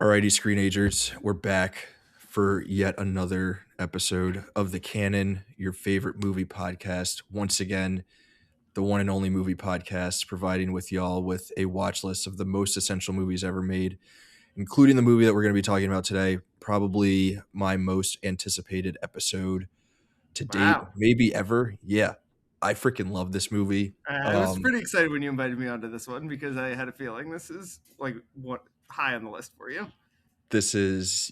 Alrighty, screenagers, we're back for yet another episode of the Canon, your favorite movie podcast. Once again, the one and only movie podcast, providing with y'all with a watch list of the most essential movies ever made, including the movie that we're going to be talking about today. Probably my most anticipated episode to date, Wow. maybe ever. Yeah, I freaking love this movie. I was pretty excited when you invited me onto this one because I had a feeling this is like what high on the list for you. This is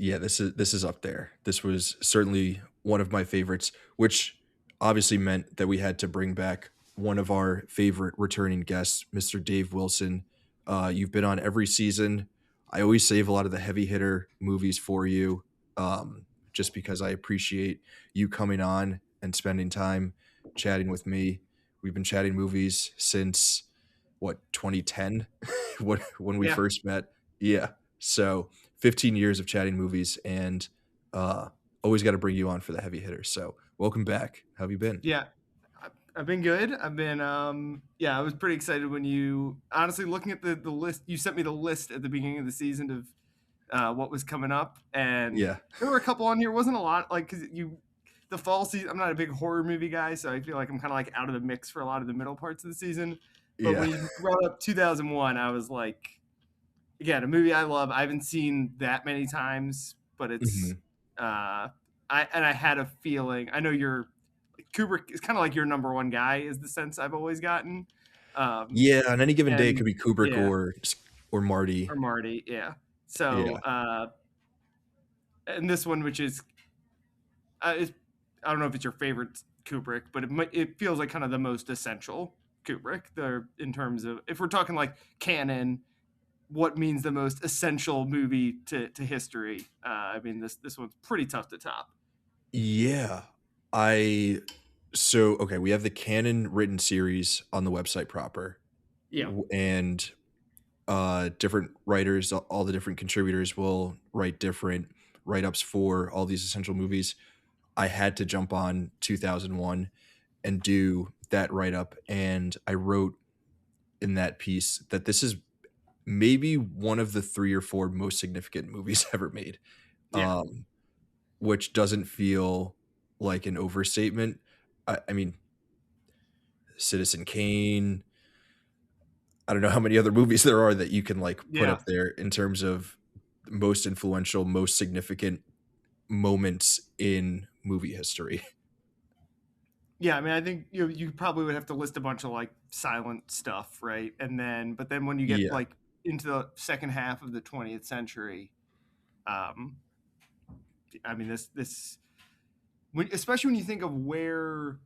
up there. This was certainly one of my favorites, which obviously meant that we had to bring back one of our favorite returning guests, Mr. Dave Wilson. You've been on every season. I always save a lot of the heavy hitter movies for you, just because I appreciate you coming on and spending time chatting with me. We've been chatting movies since what, 2010, when we Yeah. first met. Yeah, so 15 years of chatting movies, and always got to bring you on for the heavy hitters. So welcome back. How have you been? Yeah. I've been good. I've been I was pretty excited when you honestly looking at the list. You sent me the list at the beginning of the season of what was coming up, and Yeah. there were a couple on here. Wasn't a lot, like, because the fall season, I'm not a big horror movie guy, so I feel like I'm kind of like out of the mix for a lot of the middle parts of the season. But Yeah. when you brought up 2001, I was like, again, a movie I love. I haven't seen that many times, but it's Mhm. I had a feeling. I know you're Kubrick is kind of like your number one guy, is the sense I've always gotten. Um, Yeah, on any given day it and could be Kubrick yeah, or Marty. or Marty, yeah. So Yeah. and this one, which is I don't know if it's your favorite Kubrick, but it feels like kind of the most essential Kubrick. There in terms of, if we're talking like canon, what means the most essential movie to history. I mean, this one's pretty tough to top. Yeah. I so okay, we have the Canon written series on the website proper. Yeah, And different writers, all the different contributors will write different write-ups for all these essential movies. I had to jump on 2001 and do that write-up, and I wrote in that piece that this is maybe one of the 3 or 4 most significant movies ever made, yeah, um, which doesn't feel like an overstatement. I mean, Citizen Kane, I don't know how many other movies there are that you can like put yeah, up there in terms of most influential, most significant moments in movie history. yeah. I mean, I think you probably would have to list a bunch of like silent stuff, right? And then, but then when you get Yeah. like into the second half of the 20th century, um, I mean, especially when you think of where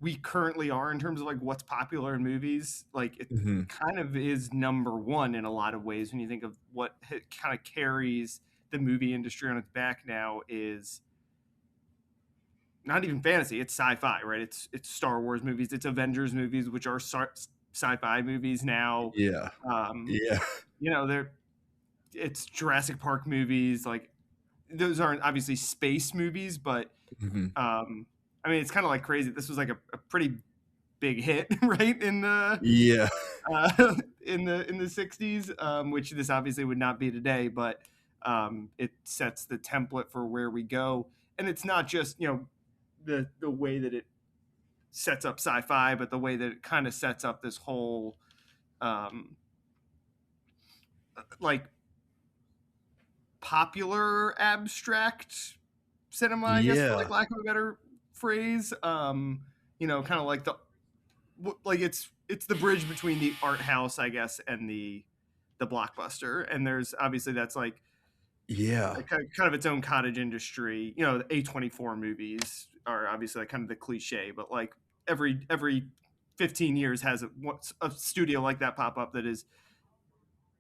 we currently are in terms of like what's popular in movies, like it Mhm. kind of is number one in a lot of ways. When you think of what kind of carries the movie industry on its back now, is not even fantasy, it's sci-fi, right? It's Star Wars movies, it's Avengers movies, which are sci-fi movies now. Yeah. um Yeah. they're it's Jurassic Park movies. Like, those aren't obviously space movies, but Mhm. I mean, it's kind of like crazy. This was like a pretty big hit, right, Yeah. in the 60s, which this obviously would not be today, but it sets the template for where we go. And it's not just the way that it sets up sci-fi, but the way that it kind of sets up this whole um, like popular abstract cinema, I guess, for like Yeah. lack of a better phrase. Kind of like it's the bridge between the art house, I guess, and the blockbuster. And there's obviously that's like Yeah. a kind of its own cottage industry. The A24 movies are obviously like kind of the cliche, but like every 15 years has a studio like that pop up that is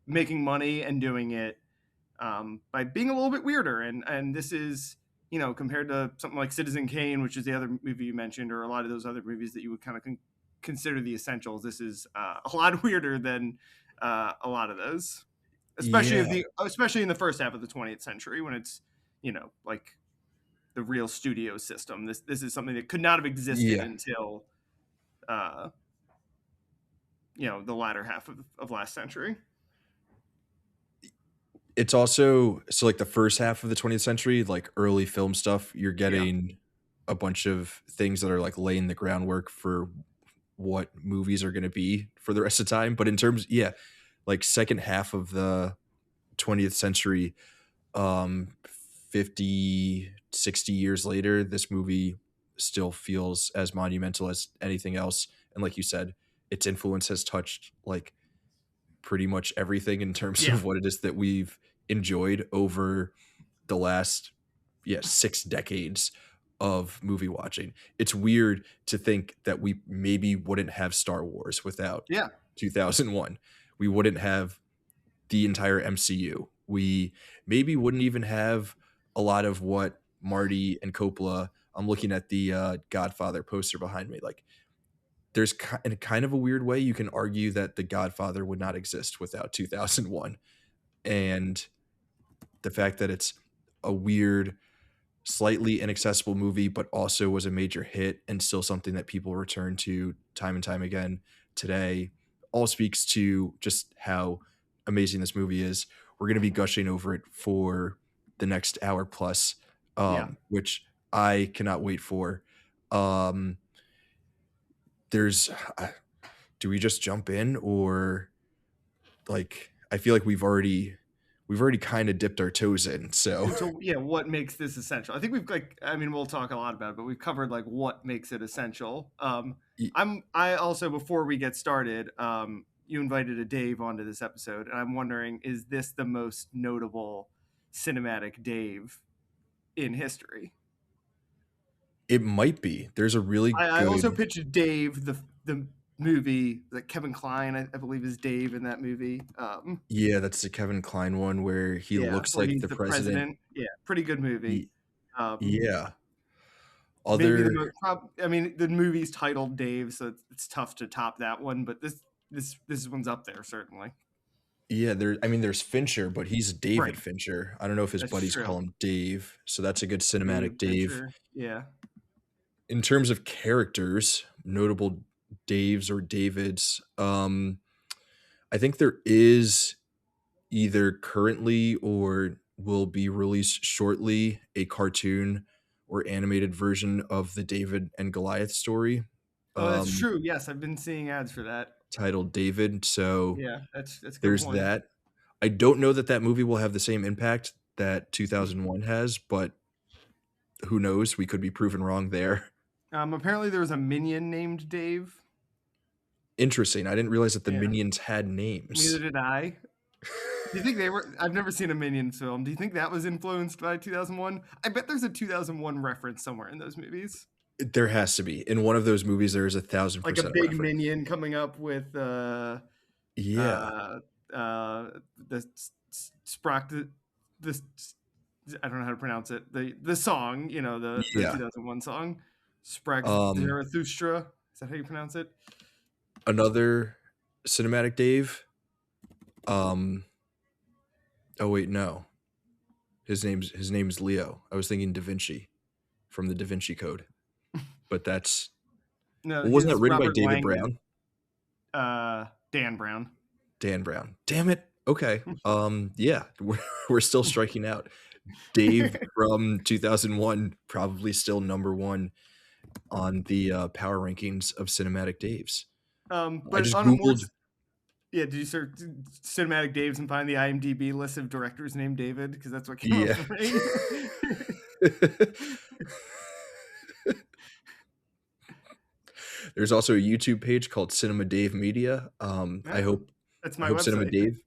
making money and doing it by being a little bit weirder. And this is, compared to something like Citizen Kane, which is the other movie you mentioned, or a lot of those other movies that you would kind of consider the essentials. This is a lot weirder than a lot of those, Yeah. especially in the first half of the 20th century, when it's like the real studio system. This is something that could not have existed Yeah. until uh, the latter half of last century. It's also so, like, the first half of the 20th century, like, early film stuff, you're Yeah. getting a bunch of things that are, like, laying the groundwork for what movies are gonna be for the rest of time, but in terms yeah, like, second half of the 20th century, 50, 60 years later, this movie still feels as monumental as anything else, and like you said, its influence has touched, like, pretty much everything in terms Yeah. of what it is that we've enjoyed over the last, yeah, 6 decades of movie watching. It's weird to think that we maybe wouldn't have Star Wars without Yeah. 2001. We wouldn't have the entire MCU. We maybe wouldn't even have a lot of what Marty and Coppola. I'm looking at the, Godfather poster behind me, like, there's in a kind of a weird way, you can argue that The Godfather would not exist without 2001, and the fact that it's a weird, slightly inaccessible movie, but also was a major hit and still something that people return to time and time again today, all speaks to just how amazing this movie is. We're going to be gushing over it for the next hour plus, Yeah. which I cannot wait for. Um, there's, do we just jump in or like, I feel like we've already kind of dipped our toes in. So And so, yeah, what makes this essential? I think we've like, I mean, we'll talk a lot about it, but we've covered like what makes it essential. I also, before we get started, you invited a Dave onto this episode, and I'm wondering, is this the most notable cinematic Dave in history? it might be. There's a really I also good pitched Dave, the movie that Kevin Kline, I believe, is Dave in that movie. yeah, that's the Kevin Kline one where he Yeah, looks where like he's the the president. president. Yeah, pretty good movie. Ye Um, yeah. Maybe the Other most. I mean, the movie's titled Dave, so it's tough to top that one. But this one's up there certainly. yeah, I mean, there's Fincher, but he's David Right, Fincher. I don't know if his that's buddies true. call him Dave, so that's a good Dave cinematic Dave. Fincher. Yeah. In terms of characters, notable Daves or Davids, I think there is either currently or will be released shortly a cartoon or animated version of the David and Goliath story, Oh, that's um, true. Yes, I've been seeing ads for that. titled David. So Yeah, that's a good there's point. that. I don't know that that movie will have the same impact that 2001 has, but who knows? We could be proven wrong there. Apparently there was a minion named Dave. Interesting. I didn't realize that the Yeah, minions had names. neither did I. Do you think they were? I've never seen a Minions film. Do you think that was influenced by 2001? I bet there's a 2001 reference somewhere in those movies. There has to be. In one of those movies, there is Like a 1,000% a big reference. minion coming up with Yeah. uh the Sprock the I don't know how to pronounce it. The song, you know, the Yeah. 2001 song. Sprague Um, Zarathustra. Is that how you pronounce it? another cinematic Dave. Um, oh wait, no. His name's Leo. I was thinking Da Vinci from the Da Vinci Code, but that's No, well, wasn't that his written by Robert David Langdon. Brown? Dan Brown. Dan Brown. Damn it. Okay. Yeah, we're still striking out. Dave from 2001, probably still number one on the power rankings of cinematic Daves. I But just on a more Googled. yeah, did you search cinematic Daves and find the IMDb list of directors named David? Because that's what came up Yeah. for me. There's also a YouTube page called Cinema Dave Media. I Oh, hope that's I my hope Cinema website. Dave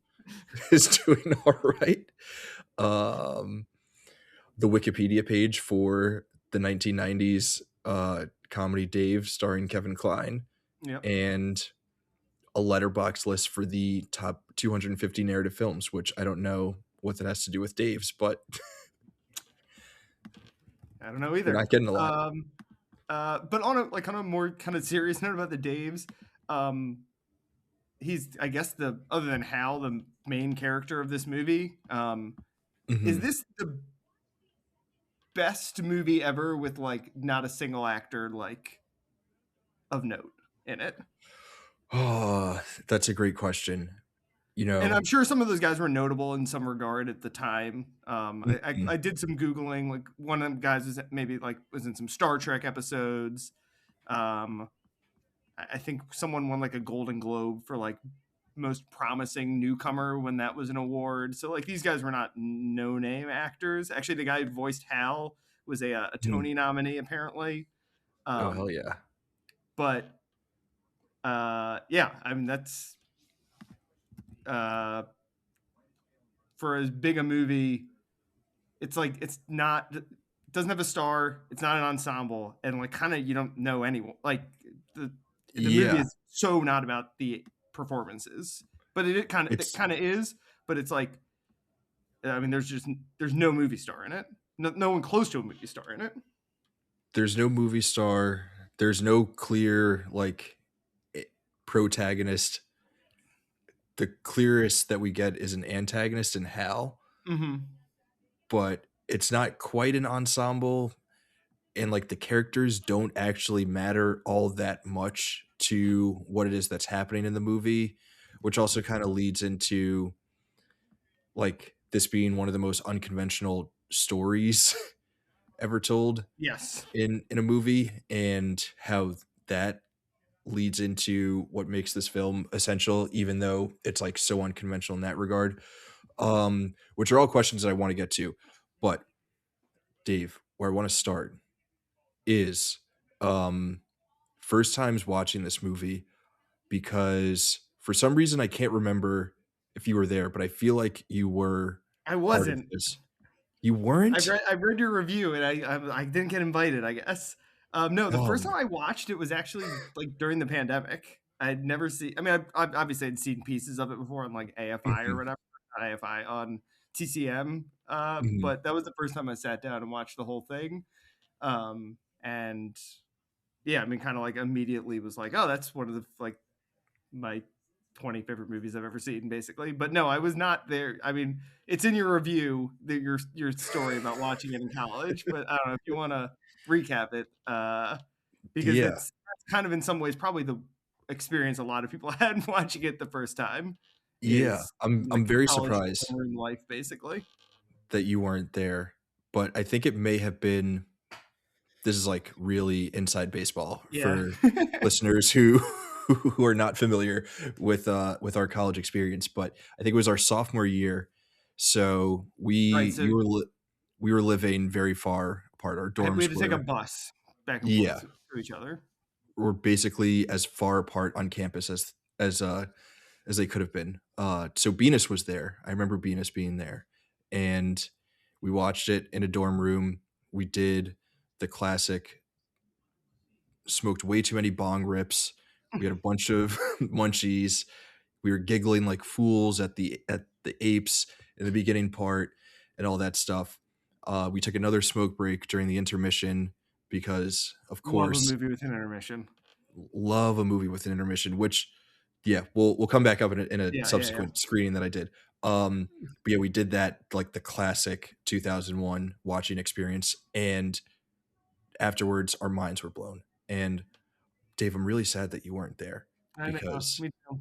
is doing all right. Um, the Wikipedia page for the 1990s comedy Dave starring Kevin Kline, Yep. and a letterbox list for the top 250 narrative films, which I don't know what that has to do with Dave's, but I don't know we're either. not getting a lot. But on a more kind of serious note about the Daves, he's I guess the other than Hal, the main character of this movie. Is Mhm. this the best movie ever with like not a single actor like of note in it? Oh, that's a great question. you And know. I'm sure some of those guys were notable in some regard at the time. I Mhm. did some googling. Like one of them guys was maybe like was in some Star Trek episodes. Um, I think someone won like a Golden Globe for like most promising newcomer when that was an award. So like these guys were not no name actors. Actually, the guy who voiced Hal was a Mhm. Tony nominee apparently. Oh, hell Um, yeah. but yeah, I mean that's uh, for as big a movie. It's like it's not it doesn't have a star. It's not an ensemble, and like kind of you don't know anyone. Like the the movie Yeah, is so not about the performances, but it it's kind of is. But it's like I mean, there's no movie star in it. No one close to a movie star in it. there's no movie star, there's no clear, like, eh, protagonist. The clearest that we get is an antagonist in Hal, Hmm. but it's not quite an ensemble, and, like, the characters don't actually matter all that much to what it is that's happening in the movie, which also kinda leads into, like, this being one of the most unconventional stories ever told Yes. in a movie, and how that leads into what makes this film essential, even though it's like so unconventional in that regard. Which are all questions that I want to get to. But Dave, where I want to start is um first times watching this movie, because for some reason I can't remember if you were there, but I feel like you were I part of wasn't. this. You weren't? I read your review and I didn't get invited. I guess. No, the first Oh. time I watched it was actually like during the pandemic. I'd never seen. I mean, I obviously had seen pieces of it before on like AFI or Mhm, whatever, not AFI on TCM. mhm. But that was the first time I sat down and watched the whole thing. And yeah, I mean, kind of like immediately was like, oh, that's one of the like my 20 favorite movies I've ever seen, basically. But no, I was not there. I mean, it's in your review, your story about watching it in college. But I don't know if you want to recap it, because Yeah. that's kind of in some ways probably the experience a lot of people had watching it the first time Yeah. is I'm like very college surprised dorm room life, basically. that you weren't there, but I think it may have been, this is like really inside baseball Yeah. for listeners who who are not familiar with our college experience, but I think it was our sophomore year. So Right. So we were living very far apart. Our we dorms had to take a were, bus back and forth yeah, to each other. were basically as far apart on campus as they could have been. So Venus was there. I remember Venus being there, and we watched it in a dorm room. We did the classic, smoked way too many bong rips. We had a bunch of munchies. We were giggling like fools at the apes in the beginning part and all that stuff. We took another smoke break during the intermission because, of Love a course, movie with an intermission. love a movie with an intermission. Which, yeah, we'll come back up in a Yeah, yeah, yeah. subsequent screening that I did. But yeah, we did that, like the classic 2001 watching experience, and afterwards our minds were blown. And Dave, I'm really sad that you weren't there, I know. because Me too.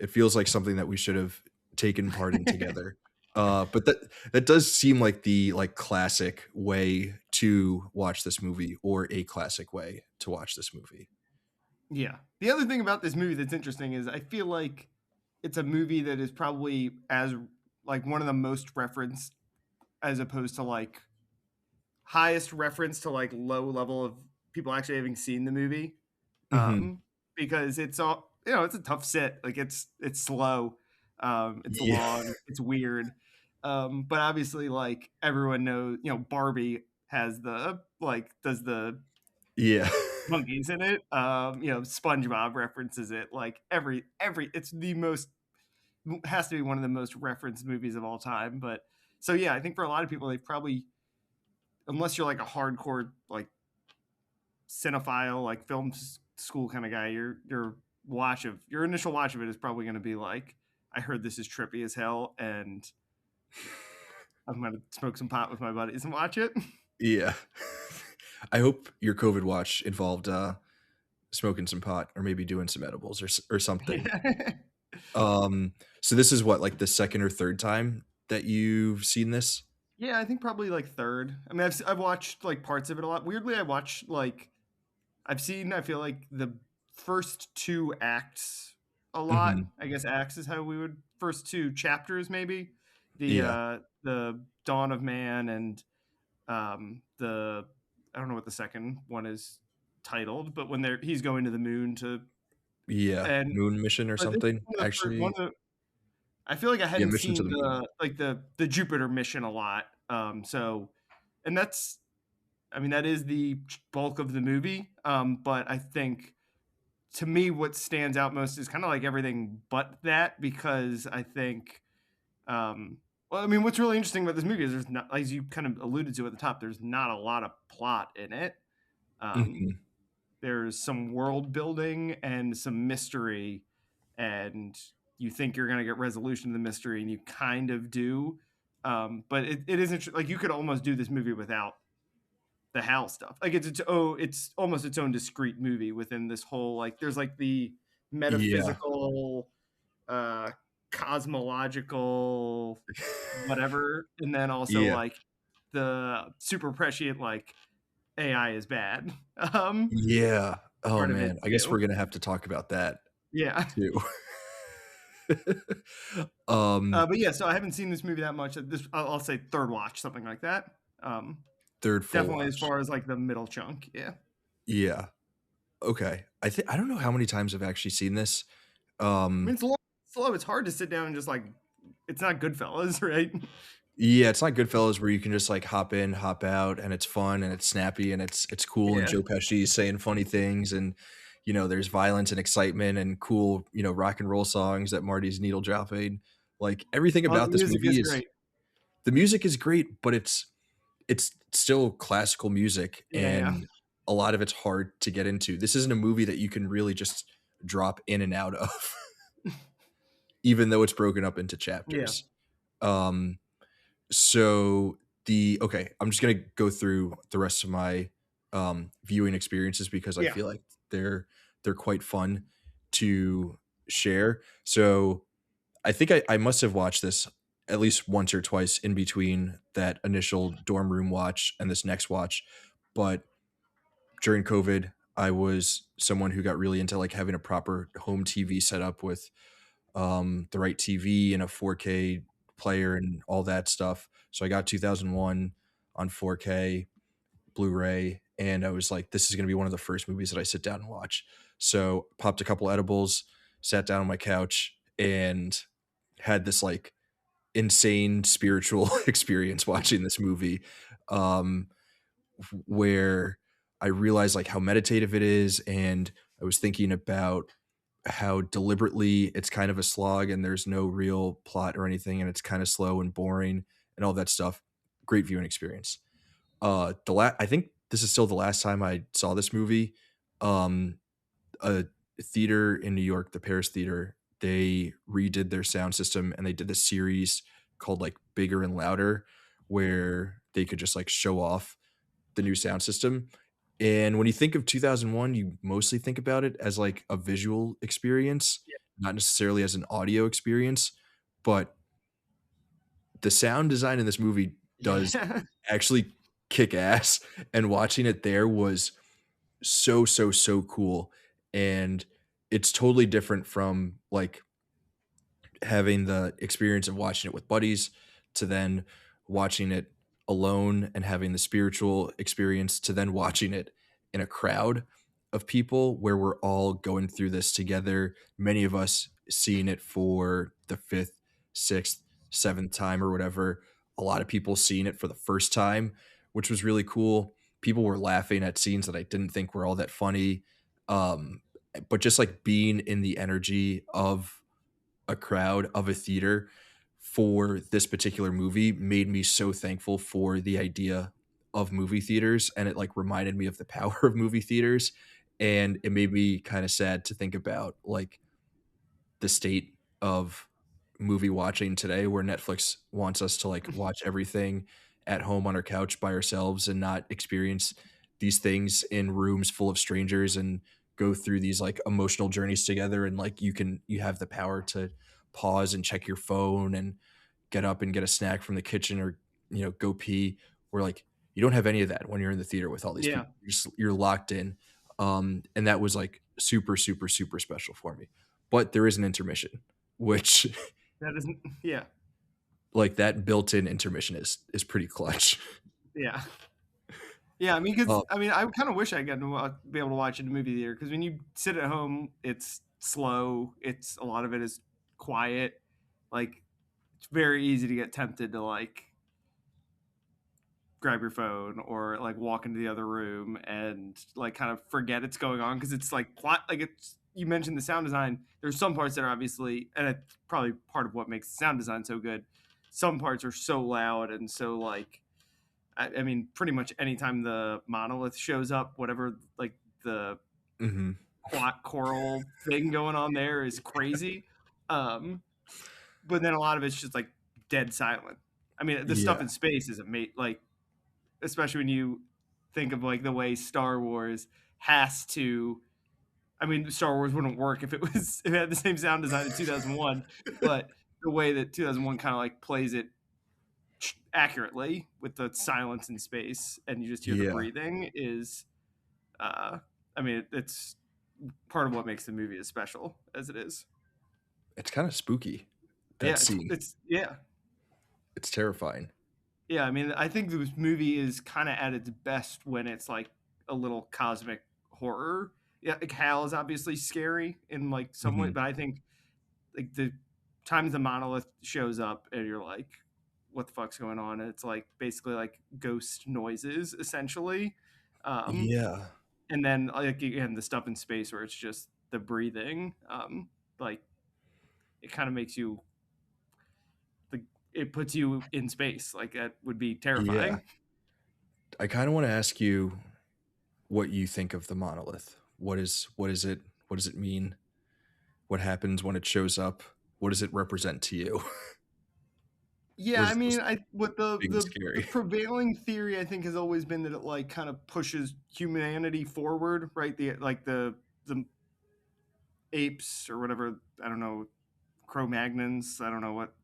it feels like something that we should have taken part in together. But that does seem like the, like, classic way to watch this movie, or a classic way to watch this movie. Yeah. The other thing about this movie that's interesting is I feel like it's a movie that is probably as like one of the most referenced as opposed to like highest reference to like low level of people actually having seen the movie. Mhm. Because it's all it's a tough sit. Like it's slow, it's Yeah. long, it's weird. But obviously like everyone knows, Barbie has the like does the Yeah. monkeys in it. SpongeBob references it. Like every it's the most has to be one of the most referenced movies of all time. But so yeah, I think for a lot of people, they've probably unless you're like a hardcore like cinephile, like school kind of guy, your initial watch of it is probably going to be like, I heard this is trippy as hell, and I'm gonna smoke some pot with my buddies and watch it. Yeah. I hope your COVID watch involved, smoking some pot, or maybe doing some edibles, or something. Yeah. Um, so this is what, like the second or third time that you've seen this? Yeah, I think probably like third. I mean, I've watched like parts of it a lot. Weirdly, I watched like I've seen. I feel like the first two acts a lot. Mhm. I guess acts is how we would first two chapters maybe. Yeah. The Dawn of Man and the I don't know what the second one is titled, but when he's going to the moon to Yeah. and Moon mission or but this is something, one actually. of the I feel like I Yeah, hadn't Mission to seen the Moon. the Jupiter mission a lot. So and that's I mean that is the bulk of the movie. But I think to me what stands out most is kind of like everything but that because I think well I mean what's really interesting about this movie is there's not as you kind of alluded to at the top there's not a lot of plot in it. Um, Mhm. there's some world building and some mystery, and you think you're going to get resolution to the mystery, and you kind of do. But it isn't like you could almost do this movie without the Hal stuff. Like it's almost its own discrete movie within this whole like there's like the Yeah. metaphysical, uh, cosmological, whatever, and then also Yeah. like the super prescient like AI is bad. Yeah. Oh, Part of it man. I guess too. we're gonna have to talk about that Yeah. too. Um, But yeah, so I haven't seen this movie that much. I'll say third watch, something like that. Um, 3rd full definitely as watch. far as like the middle chunk. Yeah. Yeah. Okay. I don't know how many times I've actually seen this. I mean, Um, it's long, slow. It's hard to sit down and just like, it's not Goodfellas, right? yeah, it's not Goodfellas where you can just, like, hop in, hop out, and it's fun, and it's snappy, and it's cool, and Yeah. Joe Pesci is saying funny things, and, there's violence and excitement and cool, rock and roll songs that Marty's needle dropping. Like, everything Oh, the about this music is movie is great. the music is great, but it's still classical music, Yeah, yeah. and a lot of it's hard to get into. This isn't a movie that you can really just drop in and out of, even though it's broken up into Yeah. chapters. Um, so okay, I'm just gonna go through the rest of my viewing experiences because I Yeah. feel like they're quite fun to share. So I think I must have watched this at least once or twice in between that initial dorm room watch and this next watch. But during COVID, I was someone who got really into like having a proper home TV set up with the right TV and a 4K player and all that stuff. So I got 2001 on 4K Blu-ray, and I was like, this is going to be one of the first movies that I sit down and watch. So popped a couple edibles, sat down on my couch, and had this like insane spiritual experience watching this movie, um, where I realized like how meditative it is, and I was thinking about how deliberately it's kind of a slog and there's no real plot or anything and it's kind of slow and boring and all that stuff. Great viewing experience. I think this is still the last time I saw this movie. Um, a theater in New York, the Paris Theater, they redid their sound system and they did this series called like Bigger and Louder, where they could just like show off the new sound system. And when you think of 2001, you mostly think about it as like a visual experience, not necessarily as an audio experience. But the sound design in this movie does Yeah. actually kick ass. And watching it there was so, so, so cool. And it's totally different from like having the experience of watching it with buddies to then watching it alone and having the spiritual experience to then watching it in a crowd of people where we're all going through this together. Many of us seeing it for the fifth, sixth, seventh time or whatever. A lot of people seeing it for the first time, which was really cool. People were laughing at scenes that I didn't think were all that funny. But just like being in the energy of a crowd of a theater for this particular movie made me so thankful for the idea of movie theaters, and it like reminded me of the power of movie theaters, and it made me kind of sad to think about like the state of movie watching today where Netflix wants us to like watch everything at home on our couch by ourselves and not experience these things in rooms full of strangers and go through these like emotional journeys together, and like you have the power to pause and check your phone and get up and get a snack from the kitchen, or go pee, where like you don't have any of that when you're in the theater with all these Yeah, people. You're locked in. And that was like super super super special for me. But there is an intermission, which that isn't. Yeah, like that built-in intermission is pretty clutch. yeah. Yeah, I mean, uh, because I mean, I kind of wish I got to be able to watch it in a movie theater, because when you sit at home, it's slow. It's a lot of it is quiet. Like, it's very easy to get tempted to like grab your phone or like walk into the other room and like kind of forget it's going on, because it's like plot. Like, it's, you mentioned the sound design. There's some parts that are obviously, and it's probably part of what makes the sound design so good. Some parts are so loud and so like, I mean, pretty much anytime the monolith shows up, whatever like the mhm. plot choral thing going on there is crazy. Um, but then a lot of it's just like dead silent. I mean, the stuff Yeah, in space is amazing. Like, especially when you think of like the way Star Wars has to. I mean, Star Wars wouldn't work if it was if it had the same sound design in 2001, but the way that 2001 kind of like plays it accurately with the silence in space and you just hear the yeah, breathing is uh I mean, it's part of what makes the movie as special as it is. it's kind of spooky, that Yeah, scene. it's yeah. It's terrifying. Yeah, I mean, I think this movie is kind of at its best when it's like a little cosmic horror. Yeah, like Hal is obviously scary in like some way, Mhm. but I think like the times the monolith shows up and you're like, what the fuck's going on? And it's like basically like ghost noises essentially. Um, Yeah, and then like again the stuff in space where it's just the breathing, like it kind of makes you like, it puts you in space, like that would be yeah. terrifying. I kind of want to ask you what you think of the monolith. What is it? What does it mean? What happens when it shows up? What does it represent to you? Yeah, I Was mean, I what big and the scary. prevailing theory I think has always been that it like kind of pushes humanity forward, right? The like the apes or whatever, I don't know, Cro-Magnons, I don't know what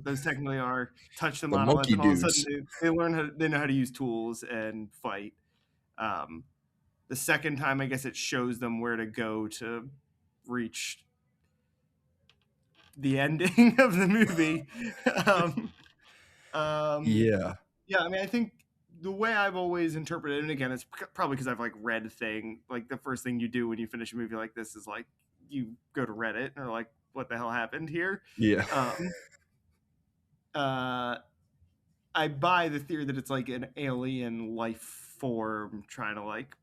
those technically are, touch the The monolith, monkey and all of a sudden dudes. they learn how they know how to use tools and fight. Um, the second time, I guess it shows them where to go to reach the ending of the movie. um, um, Yeah, yeah, I mean, I think the way I've always interpreted it, and again, it's probably because I've like read thing. Like the first thing you do when you finish a movie like this is like you go to Reddit and are like, "What the hell happened here?" yeah, Um, uh, I buy the theory that it's like an alien life form trying to like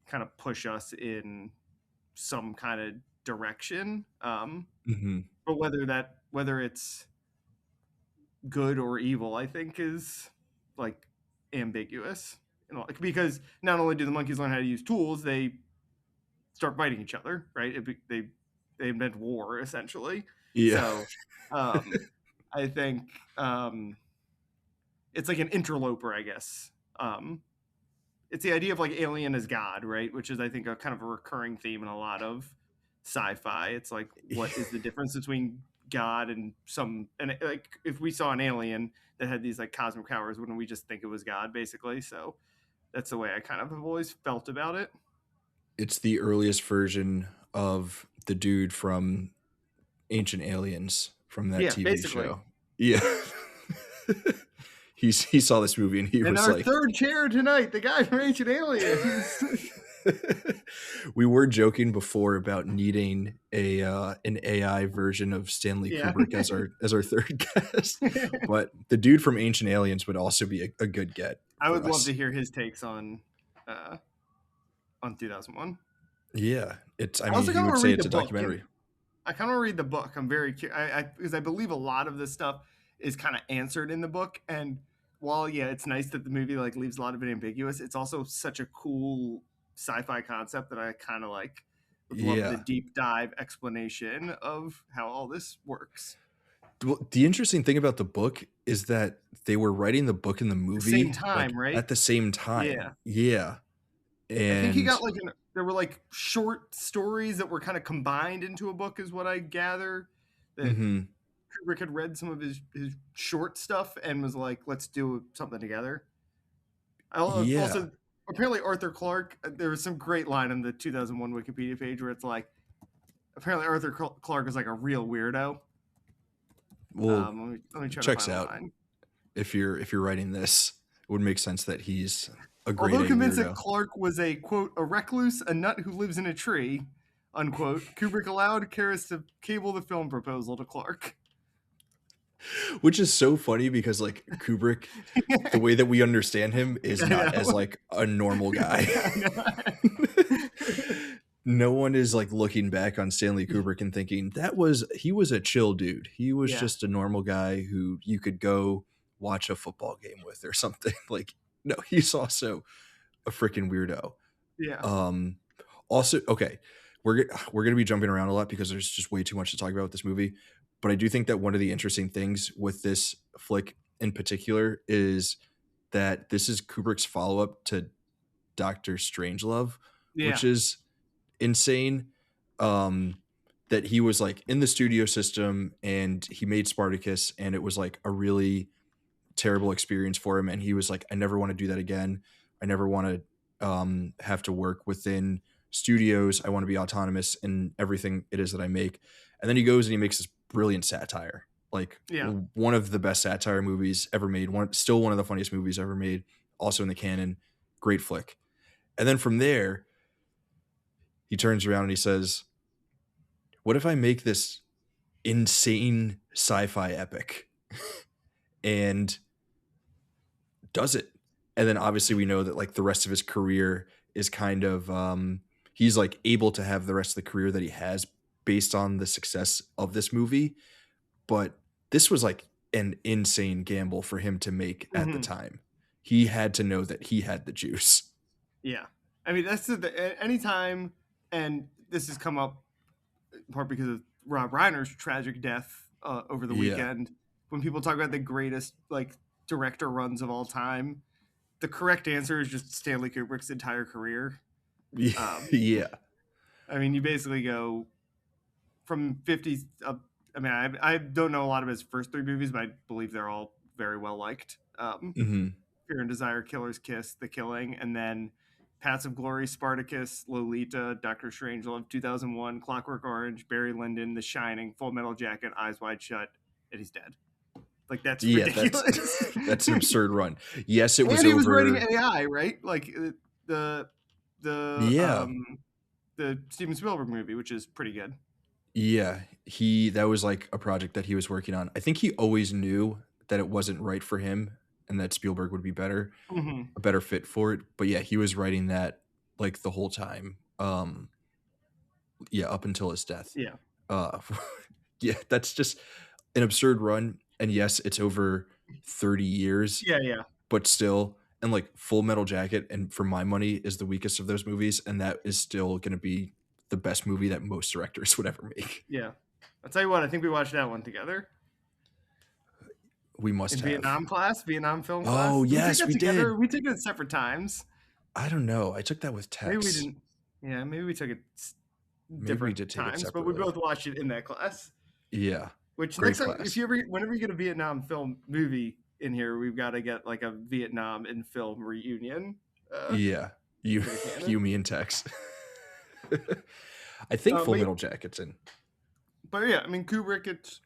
kind of push us in some kind of direction. hmm, But whether it's good or evil, I think is like ambiguous. You know, like, because not only do the monkeys learn how to use tools, they start fighting each other, right? They invent war essentially. yeah, So um, I think it's like an interloper, I guess. Um, it's the idea of like alien as God, right? Which is I think a kind of a recurring theme in a lot of sci-fi. It's like, what is the difference between God and some, and like if we saw an alien that had these like cosmic powers, wouldn't we just think it was God basically? So that's the way I kind of have always felt about it. it's the earliest version of the dude from Ancient Aliens from that Yeah, TV basically. show. Yeah. He saw this movie and he And was our like, third chair tonight, the guy from Ancient Aliens. we were joking before about needing a an AI version of Stanley Yeah. Kubrick as our third guest, but the dude from Ancient Aliens would also be a good get I for would love us. to hear his takes uh, on 2001. Yeah, it's. I I mean, also he kind of would want to say read it's the a book. documentary. I kind of read the book. I'm very curious, because I believe a lot of this stuff is kind of answered in the book. And while yeah, it's nice that the movie like leaves a lot of it ambiguous, it's also such a cool sci-fi concept that I kind of like would love the Yeah. deep dive explanation of how all this works. Well, the interesting thing about the book is that they were writing the book and the At the same movie like time, right? at the same time. Yeah, Yeah, I think he and got like an there were like short stories that were kind of combined into a book, is what I gather. That Mhm. Kubrick had read some of his short stuff and was like, let's do something together. I Yeah. also apparently Arthur Clarke. There was some great line on the 2001 Wikipedia page where it's like, apparently Arthur Clarke is like a real weirdo. Well, Let me try to checks find the out. line. If you're writing this, it would make sense that he's a grade Although A convinced that weirdo. Clarke was a quote a recluse, a nut who lives in a tree, unquote, Kubrick allowed Karras to cable the film proposal to Clarke. Which is so funny because, like, Kubrick, the way that we understand him is I not as, know. like, a normal guy. I know. No one is, like, looking back on Stanley Kubrick and thinking, he was a chill dude. He was Yeah, just a normal guy who you could go watch a football game with or something. Like, no, he's also a freaking weirdo. yeah, Um, also, okay, we're gonna be jumping around a lot because there's just way too much to talk about with this movie. But I do think that one of the interesting things with this flick in particular is that this is Kubrick's follow up to Doctor Strangelove, which yeah. is insane. Um, that he was like in the studio system and he made Spartacus, and it was like a really terrible experience for him, and he was like, I never want to do that again. I never want to have to work within studios. I want to be autonomous in everything it is that I make. And then he goes and he makes this brilliant satire, like Yeah, one of the best satire movies ever made, still one of the funniest movies ever made, also in the canon. Great flick. And then from there he turns around and he says, what if I make this insane sci-fi epic? And does it. And then obviously we know that like the rest of his career is kind of he's like able to have the rest of the career that he has based on the success of this movie. But this was like an insane gamble for him to make at the hmm time. He had to know that he had the juice. yeah. I mean, that's anytime, and this has come up in part because of Rob Reiner's tragic death over the Yeah. weekend. When people talk about the greatest like director runs of all time, the correct answer is just Stanley Kubrick's entire career. Um, Yeah. I mean, you basically go from 50s up. I mean, I don't know a lot of his first three movies, but I believe they're all very well liked. Hmm. Fear and Desire, Killer's Kiss, The Killing, and then Paths of Glory, Spartacus, Lolita, Doctor Strangelove, 2001, Clockwork Orange, Barry Lyndon, The Shining, Full Metal Jacket, Eyes Wide Shut, and he's dead. Like, that's Yeah, that's ridiculous. that's an absurd run. Yes, it was And he was writing over. AI, right? Like the the Yeah. um the Steven Spielberg movie, which is pretty good. Yeah, that was like a project that he was working on. I think he always knew that it wasn't right for him and that Spielberg would be Hmm a better fit for it. But yeah, he was writing that like the whole time. Yeah, up until his death. Yeah, Uh yeah, that's just an absurd run. And yes, it's over 30 years, yeah, yeah, but still, and like Full Metal Jacket, and for my money, is the weakest of those movies, and that is still gonna be the best movie that most directors would ever make. yeah. I'll tell you what. I think we watched that one together We must in have. Vietnam film Oh, class. Did we take yes, that we together? did. We took it at separate times. I don't know. I took that with Maybe we Tex. didn't. Yeah, maybe we took it Maybe we different did take it times, but we separately. both watched it in that class. Yeah. Which Great next time, if class. you ever, whenever you get a Vietnam film movie in here, we've got to get like a Vietnam in film reunion Yeah. You, for the you, canon. me, and Tex. I think Full But Metal Jacket's in. yeah, I mean Kubrick. It's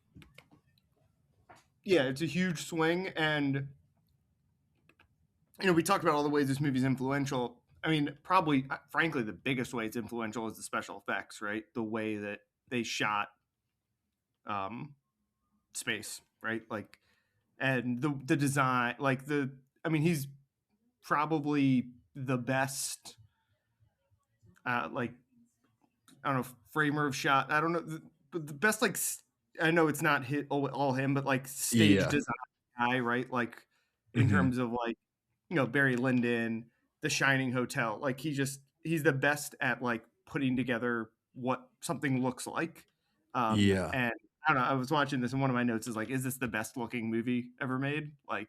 a huge swing, and we talked about all the ways this movie's influential. I mean, probably, frankly, the biggest way it's influential is the special effects, right? The way that they shot um, space, right? Like, and the design, like I mean, he's probably the best, like, I don't know, framer of shot. I don't know, but the best, like, I know it's not all him, but like stage Yeah. design guy, right? Like, in Hmm. terms of like, Barry Lyndon, The Shining Hotel. Like he's the best at like putting together what something looks like. Yeah. And I don't know. I was watching this, and one of my notes is like, "Is this the best looking movie ever made?" Like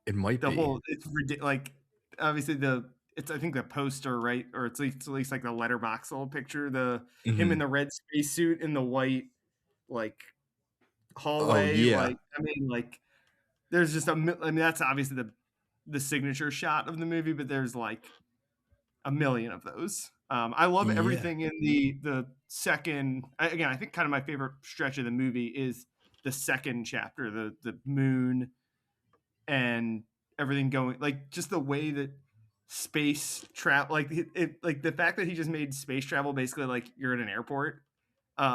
It might the be. whole, it's ridiculous. Like obviously the it's I think the poster, right, or at least like the letterbox little picture, the him in Mhm. the red spacesuit in the white like Oh, hallway. yeah. Like I mean, like there's just I mean that's obviously the signature shot of the movie, but there's like a million of those. I love Yeah. everything in the second. Again, I think kind of my favorite stretch of the movie is the second chapter, the moon and everything going like just the way that space travel, like like the fact that he just made space travel basically like you're in an airport.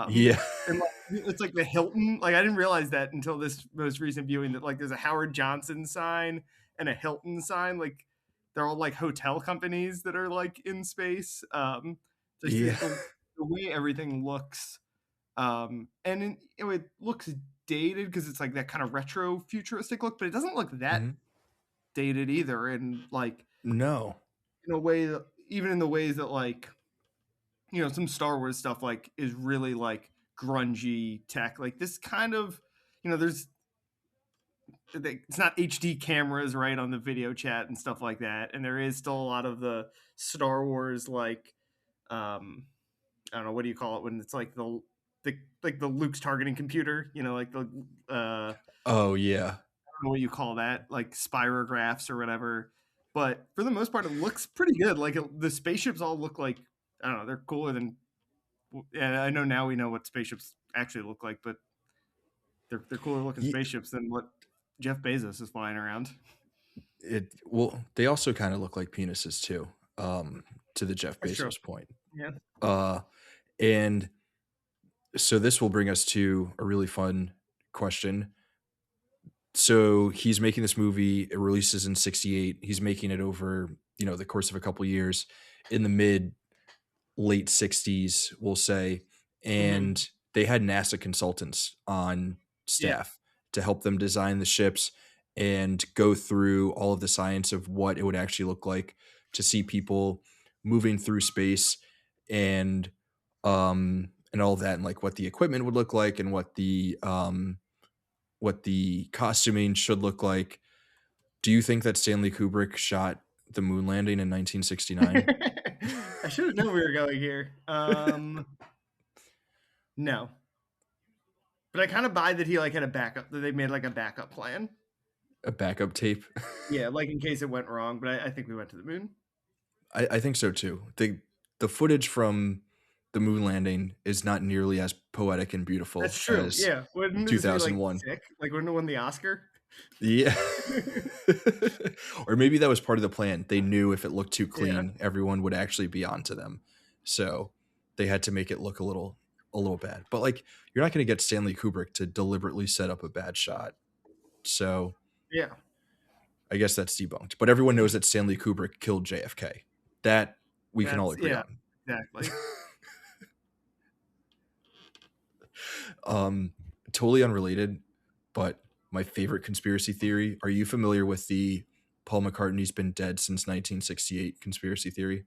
Yeah. And like, it's like the Hilton. Like I didn't realize that until this most recent viewing that like there's a Howard Johnson sign and a Hilton sign. Like they're all like hotel companies that are like in space. Just Yeah. the way everything looks, and it looks dated because it's like that kind of retro futuristic look, but it doesn't look that Mhm. dated either. And like No. in a way that even in the ways that like some Star Wars stuff like is really like grungy tech. Like this kind of there's it's not HD cameras right on the video chat and stuff like that, and there is still a lot of the Star Wars like I don't know what do you call it when it's like the like the Luke's targeting computer, like the Oh, yeah. I don't know what you call that, like spirographs or whatever. But for the most part, it looks pretty good. Like the spaceships all look like I don't know, they're cooler than. Yeah, I know now we know what spaceships actually look like, but they're cooler looking Ye spaceships than what Jeff Bezos is flying around. well, they also kinda look like penises too, to the Jeff That's true. Bezos point. Yeah. Uh, and so this will bring us to a really fun question. So he's making this movie, it releases in '68. He's making it over, the course of a couple years in the mid late '60s, we'll say, Hmm. and they had NASA consultants on Yeah. staff to help them design the ships and go through all of the science of what it would actually look like to see people moving through space and and all of that, and like what the equipment would look like and what the costuming should look like. Do you think that Stanley Kubrick shot the moon landing in 1969? I should have known we were going here. No, but I kind of buy that he like had a backup, that they made like a backup plan. A backup tape? Yeah, like in case it went wrong. But I think we went to the moon. I think so too. The footage from the moon landing is not nearly as poetic and That's beautiful true. as Yeah, wouldn't this be like 2001. sick? Like wouldn't it win the Oscar? Yeah. Or maybe that was part of the plan. They knew if it looked too Yeah, clean, everyone would actually be onto them. So they had to make it look a little bad. But like you're not going to get Stanley Kubrick to deliberately set up a bad shot. So yeah. I guess that's debunked. But everyone knows that Stanley Kubrick killed JFK. That we can all That's agree yeah, on. exactly. Um, totally unrelated, but my favorite conspiracy theory. Are you familiar with the Paul McCartney's been dead since 1968 conspiracy theory?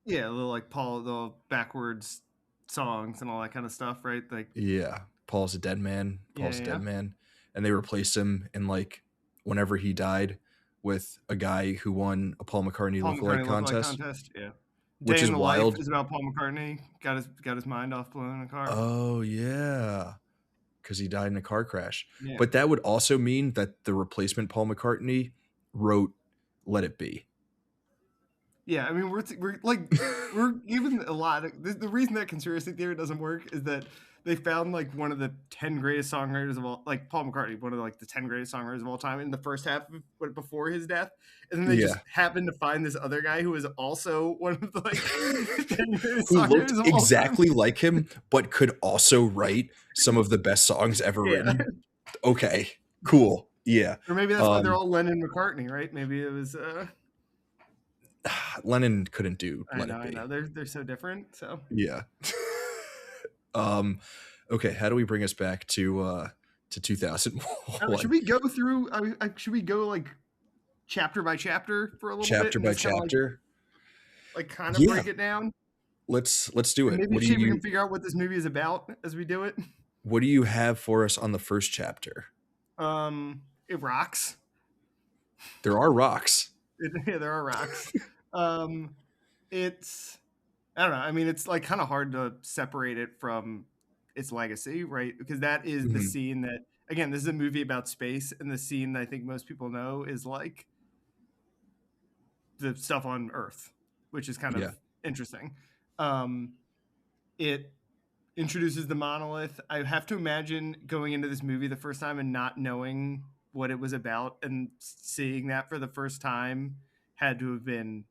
Yeah, the backwards songs and all that kind of stuff, right? Like, Yeah. Paul's a dead man. yeah, Paul's a dead yeah. man. And they replaced him in like whenever he died with a guy who won a Paul McCartney Paul lookalike McCartney lookalike contest, contest. Yeah. which Day is in the Life wild. is about Paul McCartney. Got his mind off blowing a car. Oh yeah. Because he died in a car crash. Yeah. But that would also mean that the replacement Paul McCartney wrote Let It Be. Yeah, I mean we're like we're given a lot of the reason that conspiracy theory doesn't work is that they found like one of the 10 greatest songwriters of all, like Paul McCartney, one of like the 10 greatest songwriters of all time in the first half of before his death, and then they just Yeah. happened to find this other guy who was also one of the like 10 greatest Who looked songwriters of all time. exactly like him, but could also write some of the best songs ever Yeah, written. Okay, cool. Yeah. or maybe that's why they're Um, all Lennon McCartney, right? Maybe it was. Lennon couldn't do Let It I Be. know, they're so different. So Yeah. um, okay, how do we bring us back to should 2001? we go through? Should we go like chapter by chapter for a little bit Chapter and by just kind of chapter? like kind of Yeah, break it down let's do and it. maybe see if we can figure out what this movie is about as we do it. What do you have for us on the first chapter? It rocks. There are rocks. Yeah, there are rocks. Um, it's I don't know. I mean, it's like kind of hard to separate it from its legacy, right? Because that is the Mhm. scene that, again, this is a movie about space, and the scene that I think most people know is like the stuff on Earth, which is kind Yeah. of interesting. Um, it introduces the monolith. I have to imagine going into this movie the first time and not knowing what it was about and seeing that for the first time had to have been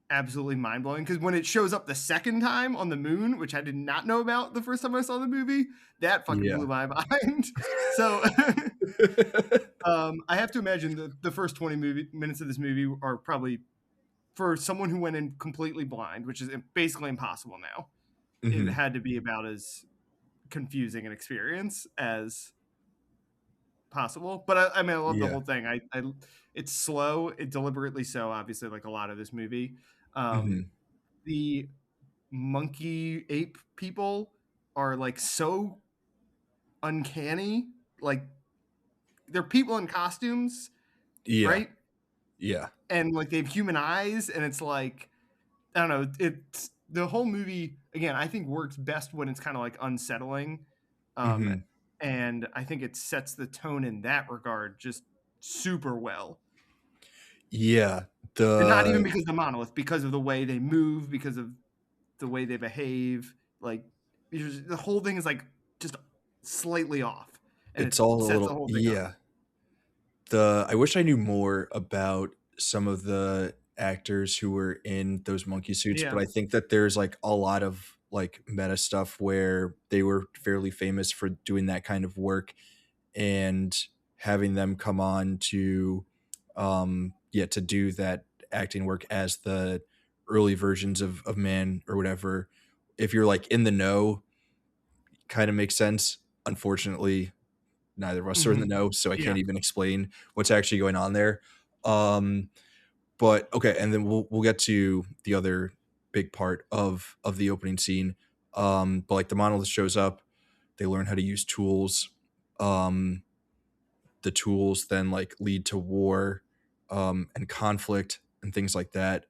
absolutely mind blowing. Because when it shows up the second time on the moon, which I did not know about the first time I saw the movie, that fucking Yeah. blew my mind. So I have to imagine the first 20 minutes of this movie are probably for someone who went in completely blind, which is basically impossible now. It Mhm. had to be about as confusing an experience as possible. But I mean, I love the Yeah. whole thing. It's slow, it deliberately so. Obviously, like a lot of this movie, Mhm. the monkey ape people are like so uncanny. Like they're people in costumes, Yeah. right? Yeah. And like they have human eyes, and it's like I don't know. It's the whole movie again. I think works best when it's kind of like unsettling, um, Mhm. and I think it sets the tone in that regard just super well. Yeah. And not even The because of the monolith, because of the way they move, because of the way they behave. Like the whole thing is like just slightly off, and it it's all a sets the little whole thing up. yeah. The I wish I knew more about some of the actors who were in those monkey suits, Yeah. but I think that there's like a lot of like meta stuff where they were fairly famous for doing that kind of work, and having them come on to yeah, to do that acting work as the early versions of man or whatever. If you're like in the know, kind of makes sense. Unfortunately, neither of us are in the Hmm. know, so I Yeah. can't even explain what's actually going on there. Um, but okay, and then we'll get to the other big part of the opening scene. But like the monolith shows up, they learn how to use tools. Um, the tools then like lead to war, and conflict and things like that.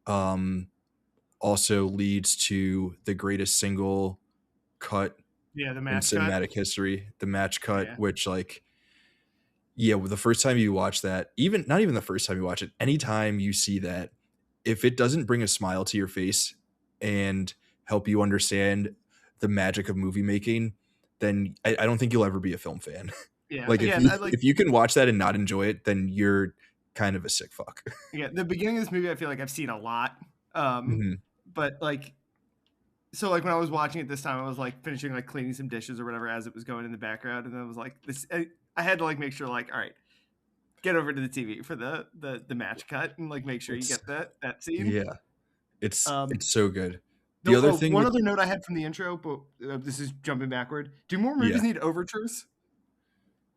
Um, also leads to the greatest single cut Yeah. The in match cut. cinematic history, the match cut, Yeah. which like yeah, well, the first time you watch that, even not even the first time you watch it, anytime you see that, if it doesn't bring a smile to your face and help you understand the magic of movie making, then I don't think you'll ever be a film fan. Yeah. Like Again, I like if you can watch that and not enjoy it, then you're kind of a sick fuck. yeah, the beginning of this movie I feel like I've seen a lot. Um, Mhm. but like so like when I was watching it this time, I was like finishing like cleaning some dishes or whatever as it was going in the background, and then I was like this. I had to like make sure like all right, get over to the TV for the match cut and like make sure you It's get that scene. yeah, Um, it's so good. The no, other oh, thing one with other note I had from the intro, but this is jumping backward. Do more movies yeah, need overtures?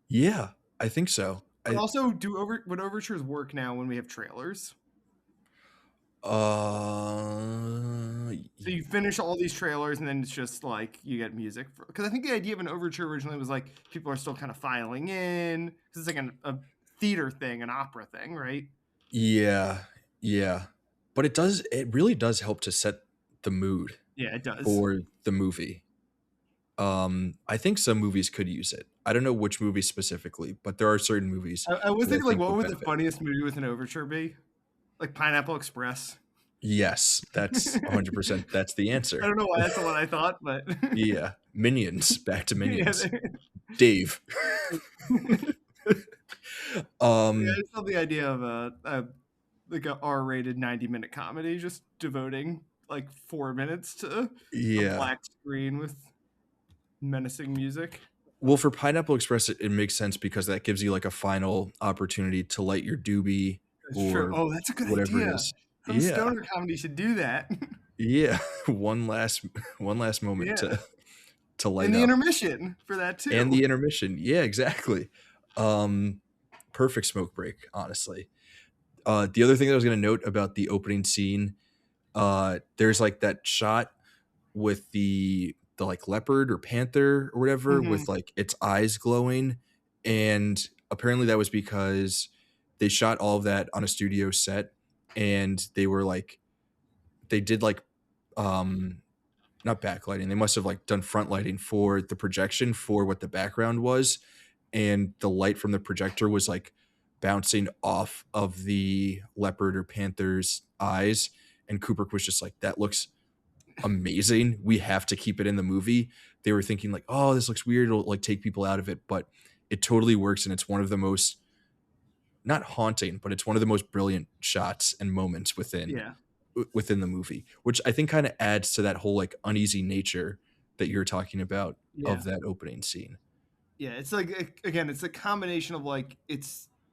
yeah, I think so. But also, would overtures work now when we have trailers? So you finish all these trailers, and then it's just like you get music. Because I think the idea of an overture originally was like people are still kind of filing in because it's like a theater thing, an opera thing, right? Yeah, yeah. But it really does help to set the mood Yeah, it does. for the movie. I think some movies could use it. I don't know which movie specifically, but there are certain movies I was that I thinking like, think what would would the benefit. funniest movie with an overture be? Like Pineapple Express. Yes, that's 100%. That's the I answer. don't know why that's the one I thought, but Yeah. Minions, back to yeah, Minions. Dave. yeah, I Um, just love the idea of a like a R-rated 90-minute comedy, just devoting like 4 minutes to a yeah. black screen with menacing music. Well, for Pineapple Express, it makes sense because that gives you like a final opportunity to light your doobie That's true. or Oh, that's a good whatever it idea. is. Some Yeah. stoner comedy should do that. Yeah. One last one last moment Yeah, to light and the up. intermission for that And too. the intermission. Yeah, exactly. Um, perfect smoke break, honestly. The other thing that I was gonna note about the opening scene, there's like that shot with the like leopard or panther or whatever Mhm. with like its eyes glowing, and apparently that was because they shot all of that on a studio set, and they were like they did like not backlighting. They must have like done front lighting for the projection for what the background was, and the light from the projector was like bouncing off of the leopard or panther's eyes. And Kubrick was just like, "That looks amazing. We have to keep it in the movie." They were thinking like, "Oh, this looks weird. It'll like take people out of it," but it totally works, and it's one of the most not haunting, but it's one of the most brilliant shots and moments Yeah. within the movie, which I think kind of adds to that whole like uneasy nature that you're talking about Yeah. of that opening scene. Yeah, it's like again, it's a combination of like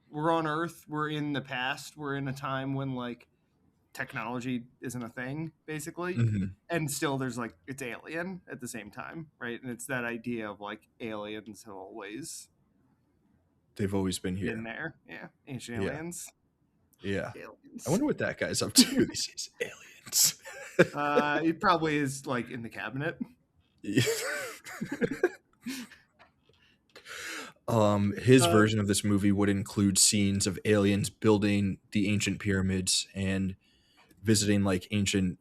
we're on Earth, we're in the past, we're in a time when like technology isn't a thing, basically, Mhm. and still there's like it's alien at the same time, right? And it's that idea of like aliens have always They've always been been here. there, yeah, ancient Yeah. aliens, Yeah. I aliens. wonder what that guy's up to these days. Aliens. It probably is like in the cabinet. Yeah. His Uh, version of this movie would include scenes of aliens building the ancient pyramids and visiting like ancient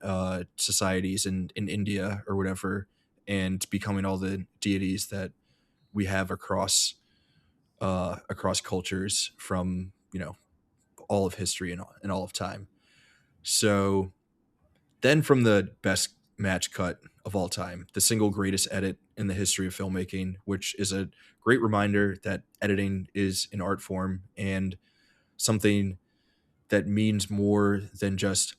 societies in India or whatever, and becoming all the deities that we have across cultures from all of history and all of time. So then from the best match cut of all time, the single greatest edit in the history of filmmaking, which is a great reminder that editing is an art form and something that means more than just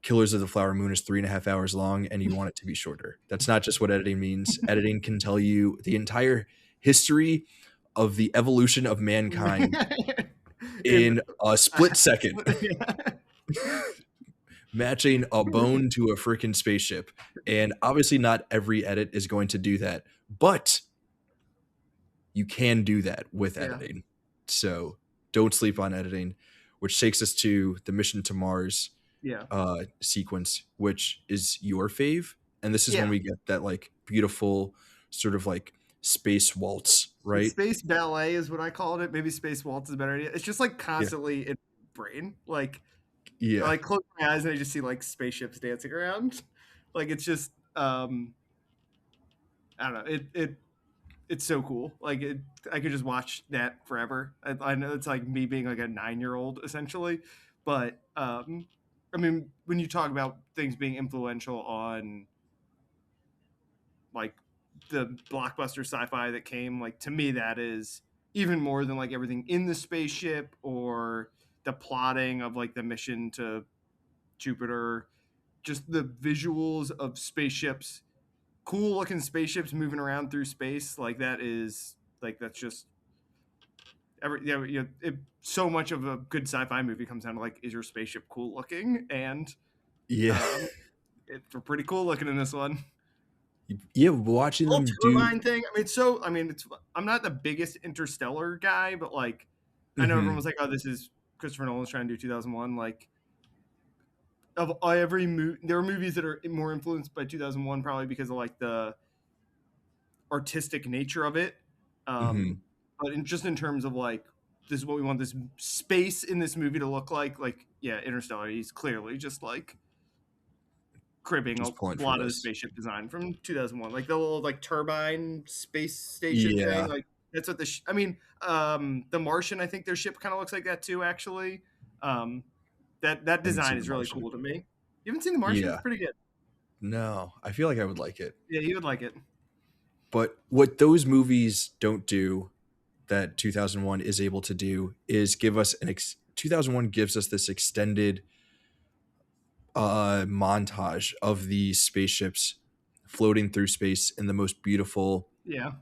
Killers of the Flower Moon is 3.5 hours long and you want it to be shorter. That's not just what editing means. Editing can tell you the entire history of the evolution of mankind in in a split second, yeah. matching a bone to a freaking spaceship. And obviously, not every edit is going to do that, but you can do that with Yeah. editing. So don't sleep on editing, which takes us to the Mission to Mars Yeah. sequence, which is your fave. And this is when Yeah. we get that like beautiful sort of like space waltz, right? Space ballet is what I called it. Maybe space waltz is a better idea. It's just like Yeah. constantly in my brain. I Yeah. like close my eyes and I just see like spaceships dancing around. Like it's just I don't know. It's so cool. I could just watch that forever. I know it's like me being like a 9-year old essentially, but I mean, when you talk about things being influential on like the blockbuster sci-fi that came, like to me that is even more than like everything in the spaceship or the plotting of like the mission to Jupiter, just the visuals of spaceships, cool looking spaceships moving around through space, like that is like that's just so much of a good sci-fi movie comes down to like, is your spaceship cool looking? And Yeah. um it's pretty cool looking in this one. Yeah. Watching Whole them do. turbine thing. I mean, it's I'm not the biggest Interstellar guy, but like I know everyone Mhm. was like, "Oh, this is Christopher Nolan's trying to do 2001." Like of every movie, there are movies that are more influenced by 2001 probably because of like the artistic nature of it. Mhm. But just in terms of like this is what we want this space in this movie to look like yeah, Interstellar. He's clearly just like cribbing a Just pulling from lot of the this. spaceship design from 2001, like the little like turbine space station thing. Yeah. Like that's what I mean, the Martian. I think their ship kind of looks like that too. Actually, um, that I haven't design seen The is really Martian. cool to me. You haven't seen the Martian? It's Yeah. pretty good. No, I feel like I would like it. Yeah, you would like it. But what those movies don't do that 2001 is able to do is give us 2001 gives us this extended montage of these spaceships floating through space in the most beautiful Yeah,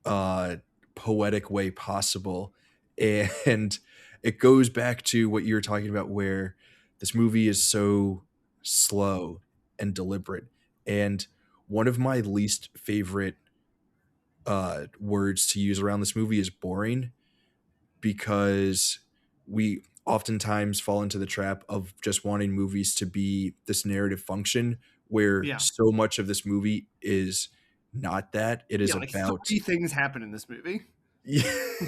uh poetic way possible. And it goes back to what you were talking about where this movie is so slow and deliberate. And one of my least favorite words to use around this movie is boring, because we oftentimes fall into the trap of just wanting movies to be this narrative function where yeah, so much of this movie is not that. It is yeah. Like about 30 things happen in this movie. Yeah,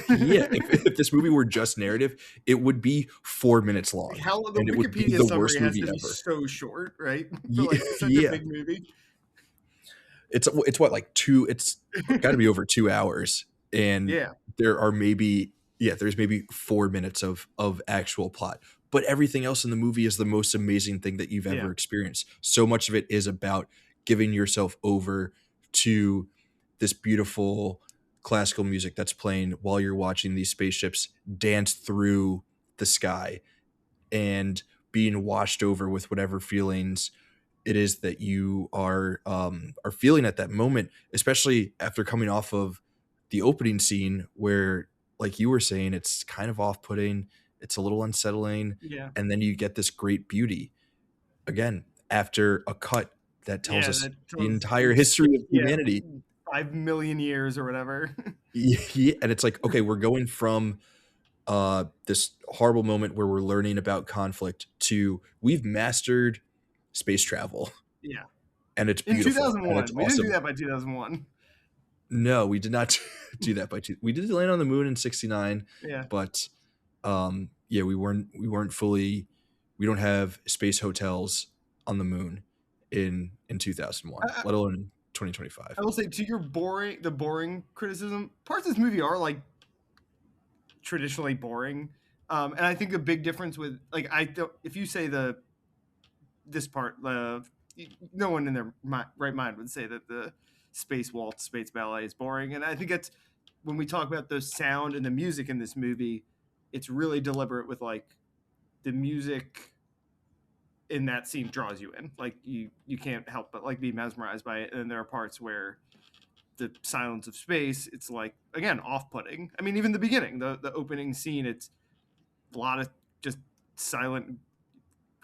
yeah, if this movie were just narrative, it would be 4 minutes long, How the and it would be Wikipedia the summary worst has movie to be ever. so short, right? For Ye like such a yeah. big movie. It's what, like, 2 it's gotta be over 2 hours, and Yeah, there are maybe yeah, there's maybe 4 minutes of actual plot, but everything else in the movie is the most amazing thing that you've yeah, ever experienced. So much of it is about giving yourself over to this beautiful classical music that's playing while you're watching these spaceships dance through the sky and being washed over with whatever feelings it is that you are feeling at that moment, especially after coming off of the opening scene where, like you were saying, it's kind of off-putting, it's a little unsettling, yeah, and then you get this great beauty again after a cut that tells yeah. us That the tells entire you, history of yeah, humanity. 5 million years or whatever. Yeah, and it's like, okay, we're going from this horrible moment where we're learning about conflict to we've mastered space travel Yeah, and it's in beautiful and it's 2001, we didn't do awesome. that by 2001. No, we did not do that by two. We did land on the moon in '69, Yeah, but yeah, we weren't fully. We don't have space hotels on the moon in 2001, I, let alone in 2025. I will say to your boring criticism, parts of this movie are like traditionally boring. And I think the big difference with like I don't if you say the this part no one in their right mind would say that the space waltz space ballet is boring, and I think it's when we talk about the sound and the music in this movie, it's really deliberate with like the music in that scene draws you in, like you can't help but like be mesmerized by it, and then there are parts where the silence of space, it's like again off-putting. I mean, even the beginning, the opening scene, it's a lot of just silent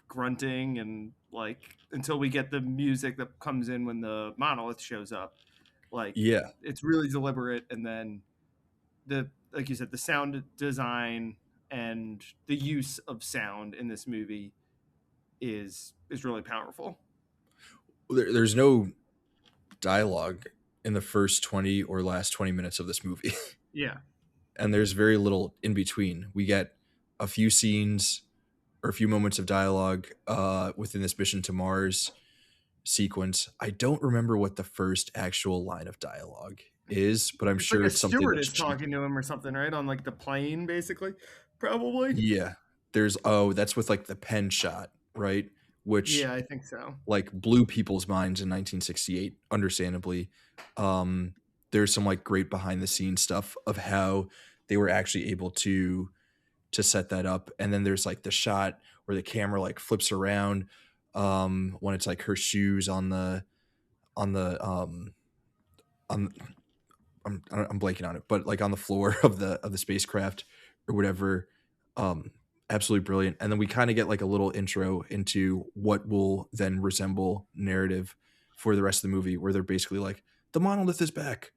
grunting and like until we get the music that comes in when the monolith shows up. Like Yeah, it's really deliberate, and then the like you said, the sound design and the use of sound in this movie is really powerful. there's no dialogue in the first 20 or last 20 minutes of this movie, Yeah, and there's very little in between. We get a few scenes or a few moments of dialogue within this mission to Mars sequence. I don't remember what the first actual line of dialogue is, but I'm it's like sure a it's something that's stewardess cheap. talking to him or something, right, on like the plane basically, probably. Yeah. There's that's with like the pen shot, right? Which Yeah, I think so. like blew people's minds in 1968, understandably. Um there's some like great behind the scenes stuff of how they were actually able to set that up. And then there's like the shot where the camera like flips around when it's like her shoes on the on I'm blanking on it, but like on the floor of the spacecraft or whatever. Um, Absolutely brilliant. And then we kind of get like a little intro into what will then resemble narrative for the rest of the movie, where they're basically like, the monolith is back.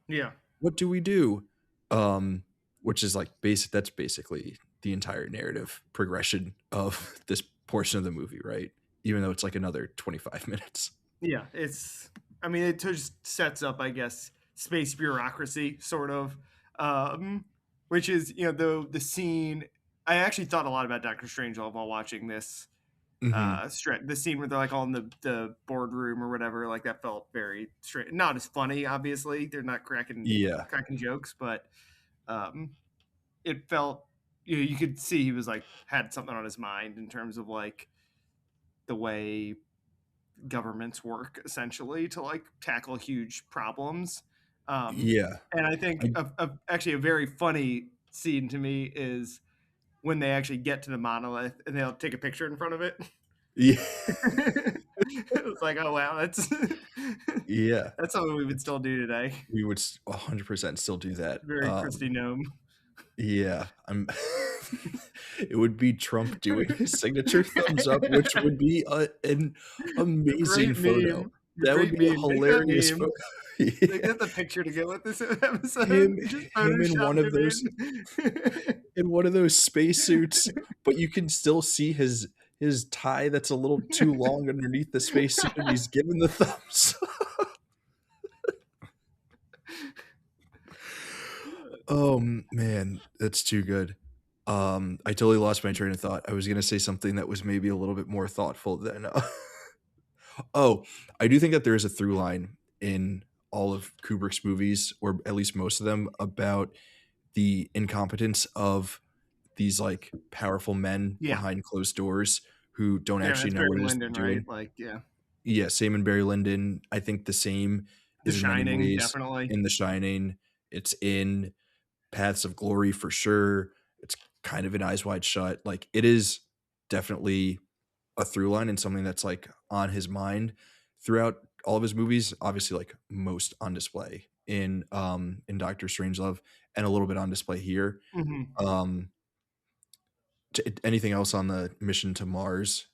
Yeah, What do we do? Um, which is like basic. That's basically the entire narrative progression of this portion of the movie, right? Even though it's like another 25 minutes. yeah, it's I mean it just sets up, I guess, space bureaucracy sort of, um which is, the scene. I actually thought a lot about Doctor Strangelove while watching this Hmm. the scene where they're like all in the boardroom or whatever. Like that felt very straight, not as funny, obviously they're not Yeah. cracking jokes, but um it felt, you could see he was like had something on his mind in terms of like the way governments work essentially to like tackle huge problems. Um, Yeah. and I think I, actually a very funny scene to me is when they actually get to the monolith and they'll take a picture in front of it. yeah. It was like, oh wow, that's Yeah. that's something we would still do today. We would 100% still do that. Very Christy gnome. Yeah, I'm it would be Trump doing his signature thumbs up, which would be an amazing Great photo. meme. That would Great be a meme. Make that hilarious meme. photo. They Yeah. get the picture to go with this episode. Him Just him in one photoshopped of it those in. in one of those spacesuits, but you can still see his tie that's a little too long underneath the spacesuit, and he's giving the thumbs up. Oh, man, that's too good. I totally lost my train of thought. I was gonna say something that was maybe a little bit more thoughtful than, oh, I do think that there is a through line in all of Kubrick's movies, or at least most of them, about the incompetence of these, like, powerful men Yeah. behind closed doors who don't Yeah, actually that's know Barry what it is they're Lyndon, right? doing. Like, yeah. Yeah, same in Barry Lyndon. I think the same The is in many Shining, ways definitely. in The Shining. It's in Paths of Glory for sure. It's kind of in Eyes Wide Shut. Like, it is definitely a through line and something that's, like, on his mind throughout all of his movies, obviously, like, most on display in Doctor Strangelove and a little bit on display here. Mhm. Um, t Anything else on the Mission to Mars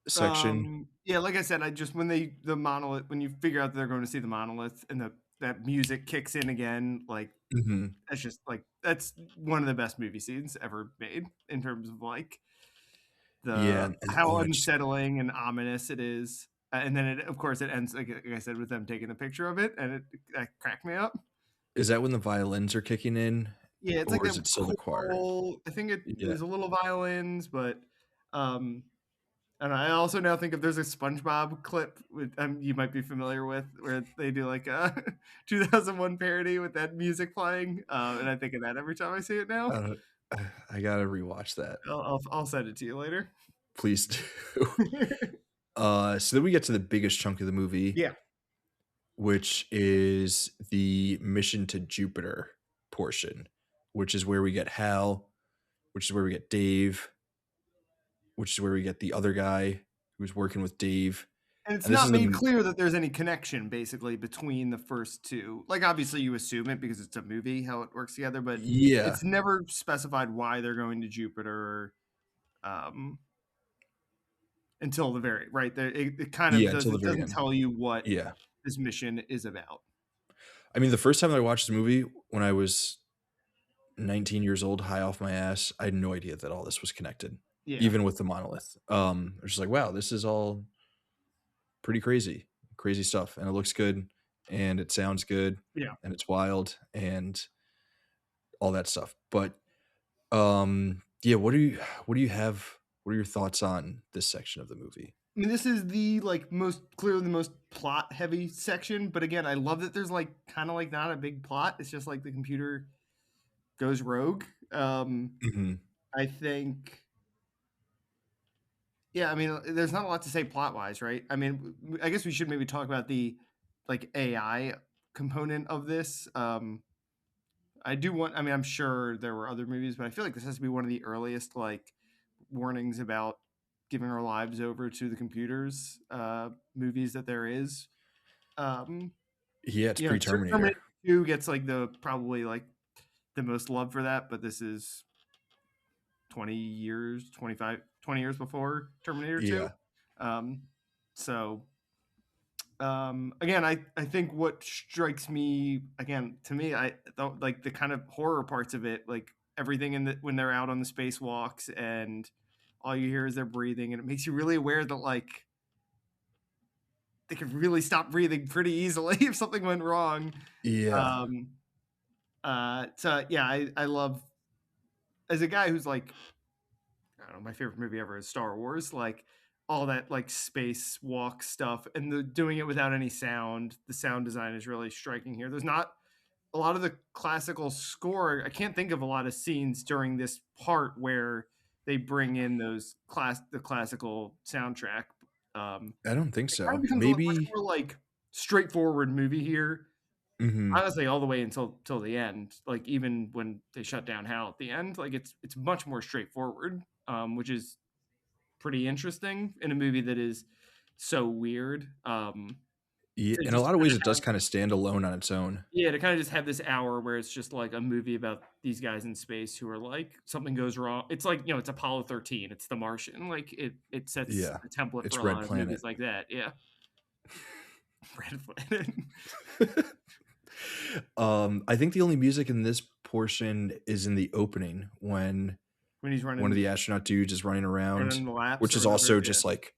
section? Yeah, like I said, I just the monolith when you figure out that they're going to see the monolith and that music kicks in again, like Mhm. that's just like that's one of the best movie scenes ever made in terms of like Yeah, the oh, how and it's unsettling and ominous it is. And then it, of course, it ends like I said with them taking a picture of it, and it that cracked me up. is that when the violins are kicking in, Yeah, it's like or is that it still the choir? choral. I think Yeah. there's a little violins, but um, and I also now think if there's a SpongeBob clip with you might be familiar with where they do like a 2001 parody with that music playing, and I think of that every time I see it now. Uh, I gotta rewatch that. I'll send it to you later. Please do. So then we get to the biggest chunk of the movie, Yeah, which is the mission to Jupiter portion, which is where we get Hal, which is where we get Dave, which is where we get the other guy who's working with Dave. and it's And this not is made the clear that there's any connection basically between the first two. Like obviously you assume it because it's a movie how it works together, but yeah, it's never specified why they're going to Jupiter. Um, until the very right there it kind of yeah, does until the it very doesn't end. tell you what Yeah. this mission is about. I mean, the first time I watched the movie when I was 19 years old, high off my ass, I had no idea that all this was connected, Yeah, even with the monolith. I was just like, wow, this is all pretty crazy, crazy stuff, and it looks good, and it sounds good, yeah. and it's wild, and all that stuff. But yeah, what do you have? What are your thoughts on this section of the movie? I mean, this is the like most clearly the most plot heavy section, but again, I love that there's like kind of like not a big plot. It's just like the computer goes rogue. Mhm. I think, yeah. I mean, there's not a lot to say plot wise, right? I mean, I guess we should maybe talk about the like AI component of this. I do want. I mean, I'm sure there were other movies, but I feel like this has to be one of the earliest like warnings about giving our lives over to the computers movies that there is. Um, Yeah, it's you know, Terminator pre-Terminator. 2 gets like the probably like the most love for that, but this is 20 years, 25, 20 years before Terminator 2. Yeah. Um, so again, I think what strikes me again to me, I don't like the kind of horror parts of it, like everything in the when they're out on the spacewalks and all you hear is their breathing, and it makes you really aware that like they could really stop breathing pretty easily if something went wrong. Yeah. Um, so yeah, I love as a guy who's like I don't know, my favorite movie ever is Star Wars. Like all that like space walk stuff and the doing it without any sound. The sound design is really striking here. There's not a lot of the classical score. I can't think of a lot of scenes during this part where they bring in the classical soundtrack. I don't think It kind of so. becomes a much Maybe more like straightforward movie here. mhm. Honestly, all the way until till the end. Like even when they shut down Hal at the end, like it's much more straightforward, which is pretty interesting in a movie that is so weird. Yeah, To in a just lot of kind ways, of it does kinda stand alone on its own. yeah, to kind of just have this hour where it's just like a movie about these guys in space who are like something goes wrong. It's like it's Apollo 13. It's The Martian. Like it sets Yeah. the template for It's a Red lot of Planet. movies like that. Yeah, Red Planet. I think the only music in this portion is in the opening when When he's one of the astronaut dudes is running around, running the laps which or is whatever. also Yeah, just, like,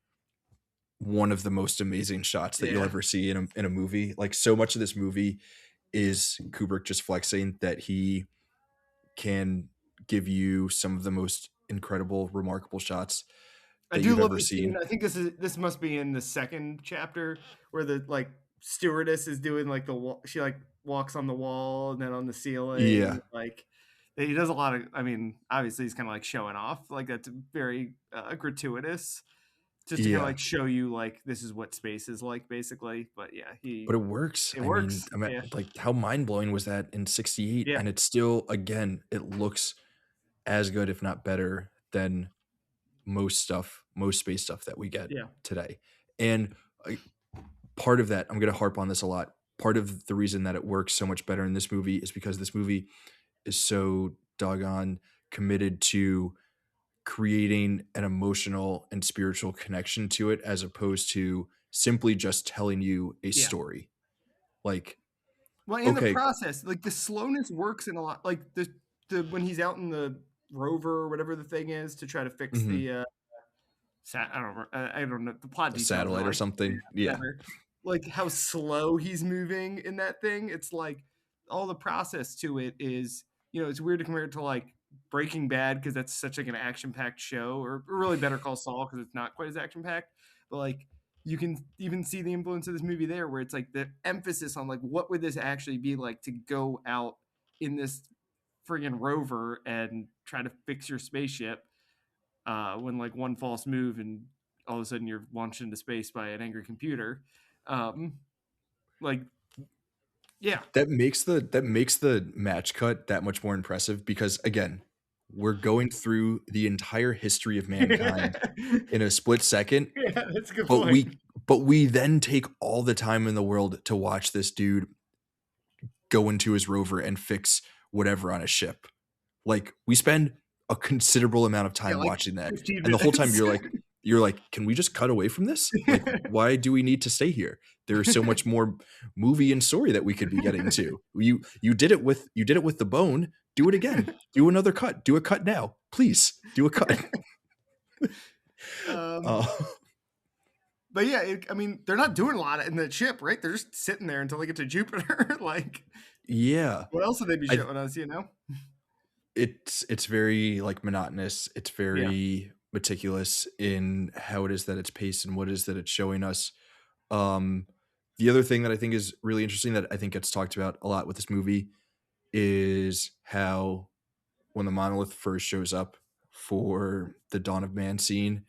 one of the most amazing shots that you'll yeah, ever see in a movie. Like, so much of this movie is Kubrick just flexing that he can give you some of the most incredible, remarkable shots I that do you've love ever the scene. seen. I think this must be in the second chapter where the like stewardess is doing like she like walks on the wall and then on the ceiling. Yeah, Like he does a lot of. I mean, obviously he's kind of like showing off. Like that's very gratuitous, just to kind of yeah, like show you like this is what space is like, basically. But yeah, but it works. it I mean, works. Yeah, like, how mind-blowing was that in '68? yeah, And it's still, again, it looks as good, if not better, than most space stuff that we get yeah, today. And, uh, part of that, I'm gonna harp on this a lot, part of the reason that it works so much better in this movie is because this movie is so doggone committed to creating an emotional and spiritual connection to it as opposed to simply just telling you a yeah. story. Like, Well, in the okay, process, like the slowness works in a lot. Like the when he's out in the rover or whatever the thing is to try to fix mhm, the I don't know, the plot a details are satellite or like, yeah, something. Yeah. whatever. Like how slow he's moving in that thing. It's like all the process to it is, it's weird to compare it to like Breaking Bad because that's such like an action-packed show, or really Better Call Saul because it's not quite as action-packed. But like you can even see the influence of this movie there, where it's like the emphasis on like what would this actually be like to go out in this friggin' rover and try to fix your spaceship when like one false move and all of a sudden you're launched into space by an angry computer. Um, like, yeah, That makes the match cut that much more impressive because, again, we're going through the entire history of yeah, mankind in a split second, that's a good but point. we then take all the time in the world to watch this dude go into his rover and fix whatever on a ship. Like, we spend a considerable amount of Yeah, time like watching that, 15 and the whole time minutes. you're like, "Can we just cut away from this? Like, why do we need to stay here? There is so much more movie and story that we could be getting to. You did it with the bone, do it again. Do another cut. Do a cut now. Please, do a cut." um, Uh, but yeah, I mean, they're not doing a lot in the ship, right? They're just sitting there until they get to Jupiter. Like, yeah. what else would they be I showing us? It's very, like, monotonous. It's Yeah. very meticulous in how it is that it's paced and what it is that it's showing us. Um, the other thing that I think is really interesting that I think gets talked about a lot with this movie is how when the monolith first shows up for the Dawn of Man scene,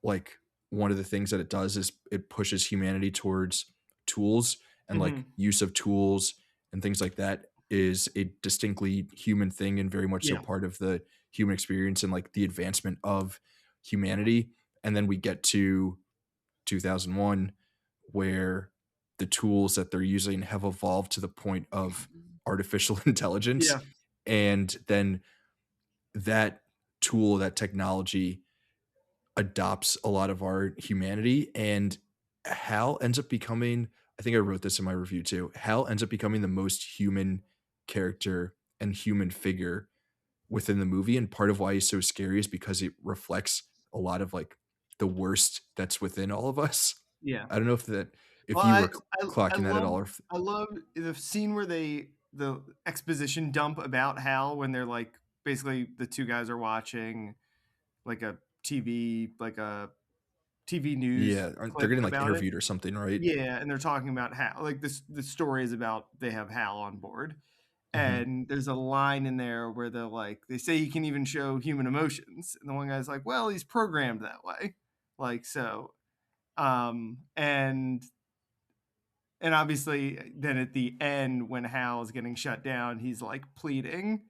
like, one of the things that it does is it pushes humanity towards tools, and like Hmm. use of tools and things like that is a distinctly human thing and very much so Yeah. part of the human experience and like the advancement of humanity. And then we get to 2001 where the tools that they're using have evolved to the point of artificial intelligence, Yeah. and then that tool, that technology adopts a lot of our humanity, and Hal ends up becoming, I think I wrote this in my review too, Hal ends up becoming the most human character and human figure within the movie, and part of why he's so scary is because it reflects a lot of, like, the worst that's within all of us. Yeah. I don't know if Well, you were I clocking that at love all or if the scene where the exposition dump about Hal when they're like basically the two guys are watching like a TV news yeah, they're clip getting, like, about it. interviewed or something, right? Yeah, and they're talking about Hal. Like this the story is about they have Hal on board. Mhm. And there's a line in there where they say he can even show human emotions. And the one guy's like, well, he's programmed that way. Like so. And obviously, then at the end, when Hal is getting shut down, he's like pleading.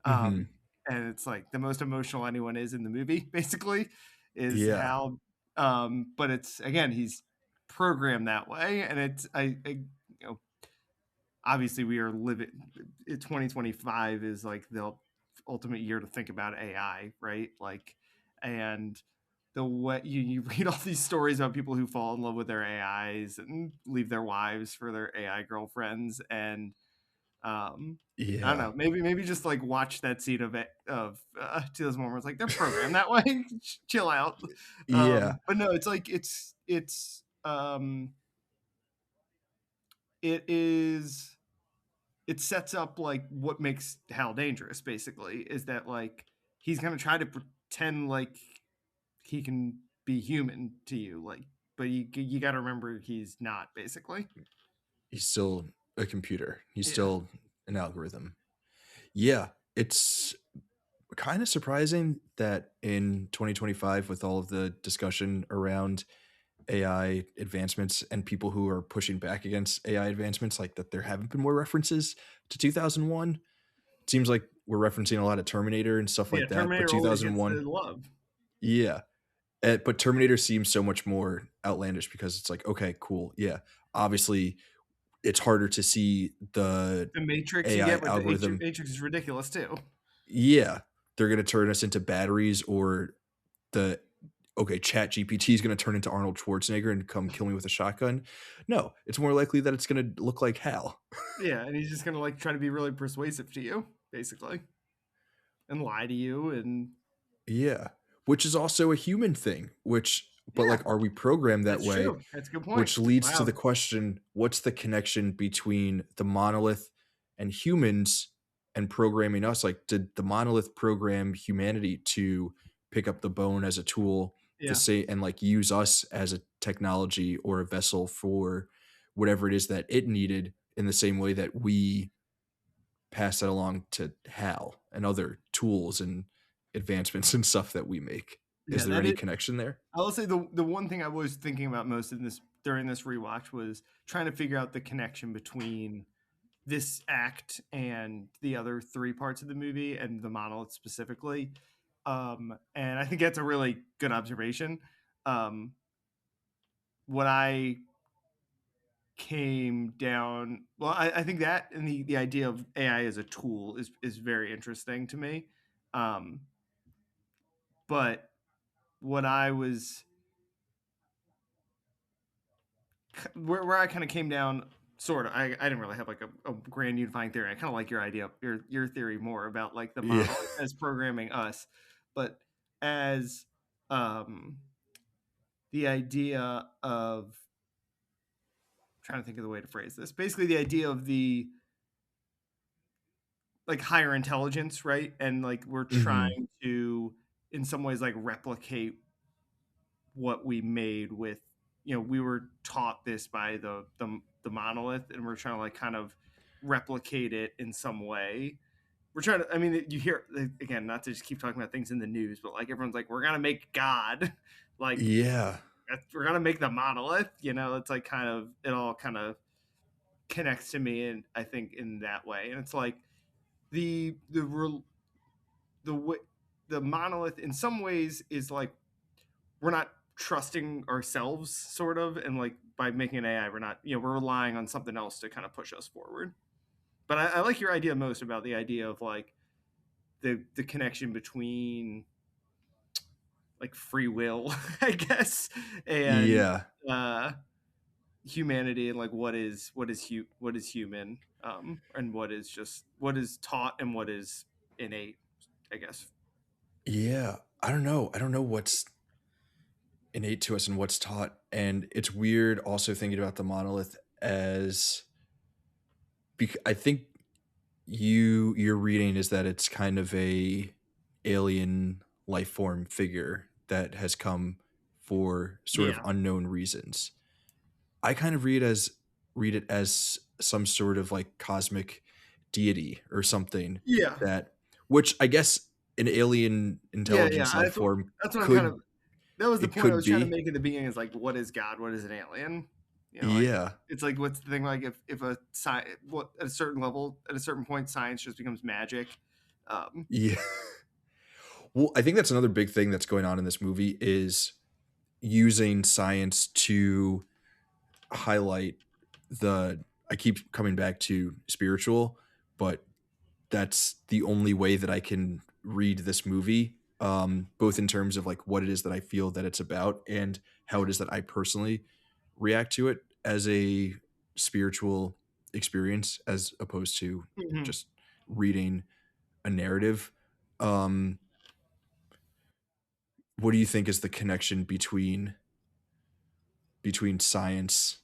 Mhm. And it's like the most emotional anyone is in the movie, basically, is Yeah. Hal. But it's again, he's programmed that way, and you know, obviously, we are living. 2025 is like the ultimate year to think about AI, right? Like, and the way you read all these stories about people who fall in love with their AIs and leave their wives for their AI girlfriends, and um, I don't Yeah. know, maybe just like watch that scene of 2001 where it's like they're programmed that way. Chill out. Yeah. But no, it's like it is it sets up like what makes Hal dangerous. Basically, is that like he's gonna try to pretend like he can be human to you, like, but you got to remember he's not. Basically, He's still a computer. He's yeah, still an algorithm. Yeah, it's kind of surprising that in 2025, with all of the discussion around AI advancements and people who are pushing back against AI advancements, like that there haven't been more references to 2001. It seems like we're referencing a lot of Terminator and stuff yeah. like that, but Terminator always gets the 2001, love. yeah. But Terminator seems so much more outlandish because it's like, okay, cool, yeah. Obviously, it's harder to see the The Matrix, you AI get, but the algorithm. Matrix is ridiculous too. Yeah, they're gonna turn us into batteries, or the okay, Chat GPT is gonna turn into Arnold Schwarzenegger and come kill me with a shotgun. No, it's more likely that it's gonna look like Hal. Yeah, and he's just gonna like try to be really persuasive to you, basically, and lie to you, and Yeah, which is also a human thing, which but, yeah, like, are we programmed that that's way? true. That's a good point. Which leads to Wow. the question, what's the connection between the monolith and humans and programming us? Like, did the monolith program humanity to pick up the bone as a tool to Yeah. say and, like, use us as a technology or a vessel for whatever it is that it needed in the same way that we pass that along to Hal and other tools and advancements and stuff that we make? Is Yeah, there that any is. connection there? I will say the one thing I was thinking about most in this during this rewatch was trying to figure out the connection between this act and the other three parts of the movie and the monolith specifically. And I think that's a really good observation. Um, what I came down, well, I think that and the idea of AI as a tool is very interesting to me. Um, but what I was where I kind of came down, sort of, I didn't really have like a grand unifying theory. I kind of like your idea, your theory more about like the Yeah. monolith as programming us, but as um the idea of, trying to think of the way to phrase this, basically the idea of the like higher intelligence, right? And like we're Mhm. trying to in some ways like replicate what we made with, we were taught this by the monolith, and we're trying to like kind of replicate it in some way. We're trying to, I mean, you hear, again, not to just keep talking about things in the news, but like everyone's like, we're gonna make God, like Yeah. we're gonna make the monolith. It's like kind of, it all kind of connects to me, and I think in that way. And it's like the way the monolith in some ways is like we're not trusting ourselves, sort of, and like by making an AI, we're not, we're relying on something else to kind of push us forward. But I like your idea most about the idea of like the connection between like free will, I guess, and Yeah. uh humanity, and like what is human, and what is taught and what is innate, I guess. Yeah. I don't know what's innate to us and what's taught, and it's weird also thinking about the monolith as I think your reading is that it's kind of a alien life form figure that has come for sort of Yeah. unknown reasons. I kind of read it as some sort of like cosmic deity or something Yeah. that which I guess an alien Yeah, yeah. intelligence life form That's what I'm kind could of. That was the it point I could was trying to be. make in the beginning. Is like, what is God? What is an alien? Like Yeah. it's like what's the thing? Like if a what at a certain level, at a certain point, science just becomes magic. Um, Yeah. Well, I think that's another big thing that's going on in this movie is using science to highlight the I keep coming back to spiritual, but that's the only way that I can read this movie, both in terms of like what it is that I feel that it's about and how it is that I personally react to it as a spiritual experience as opposed to mhm. just reading a narrative. Um, what do you think is the connection between science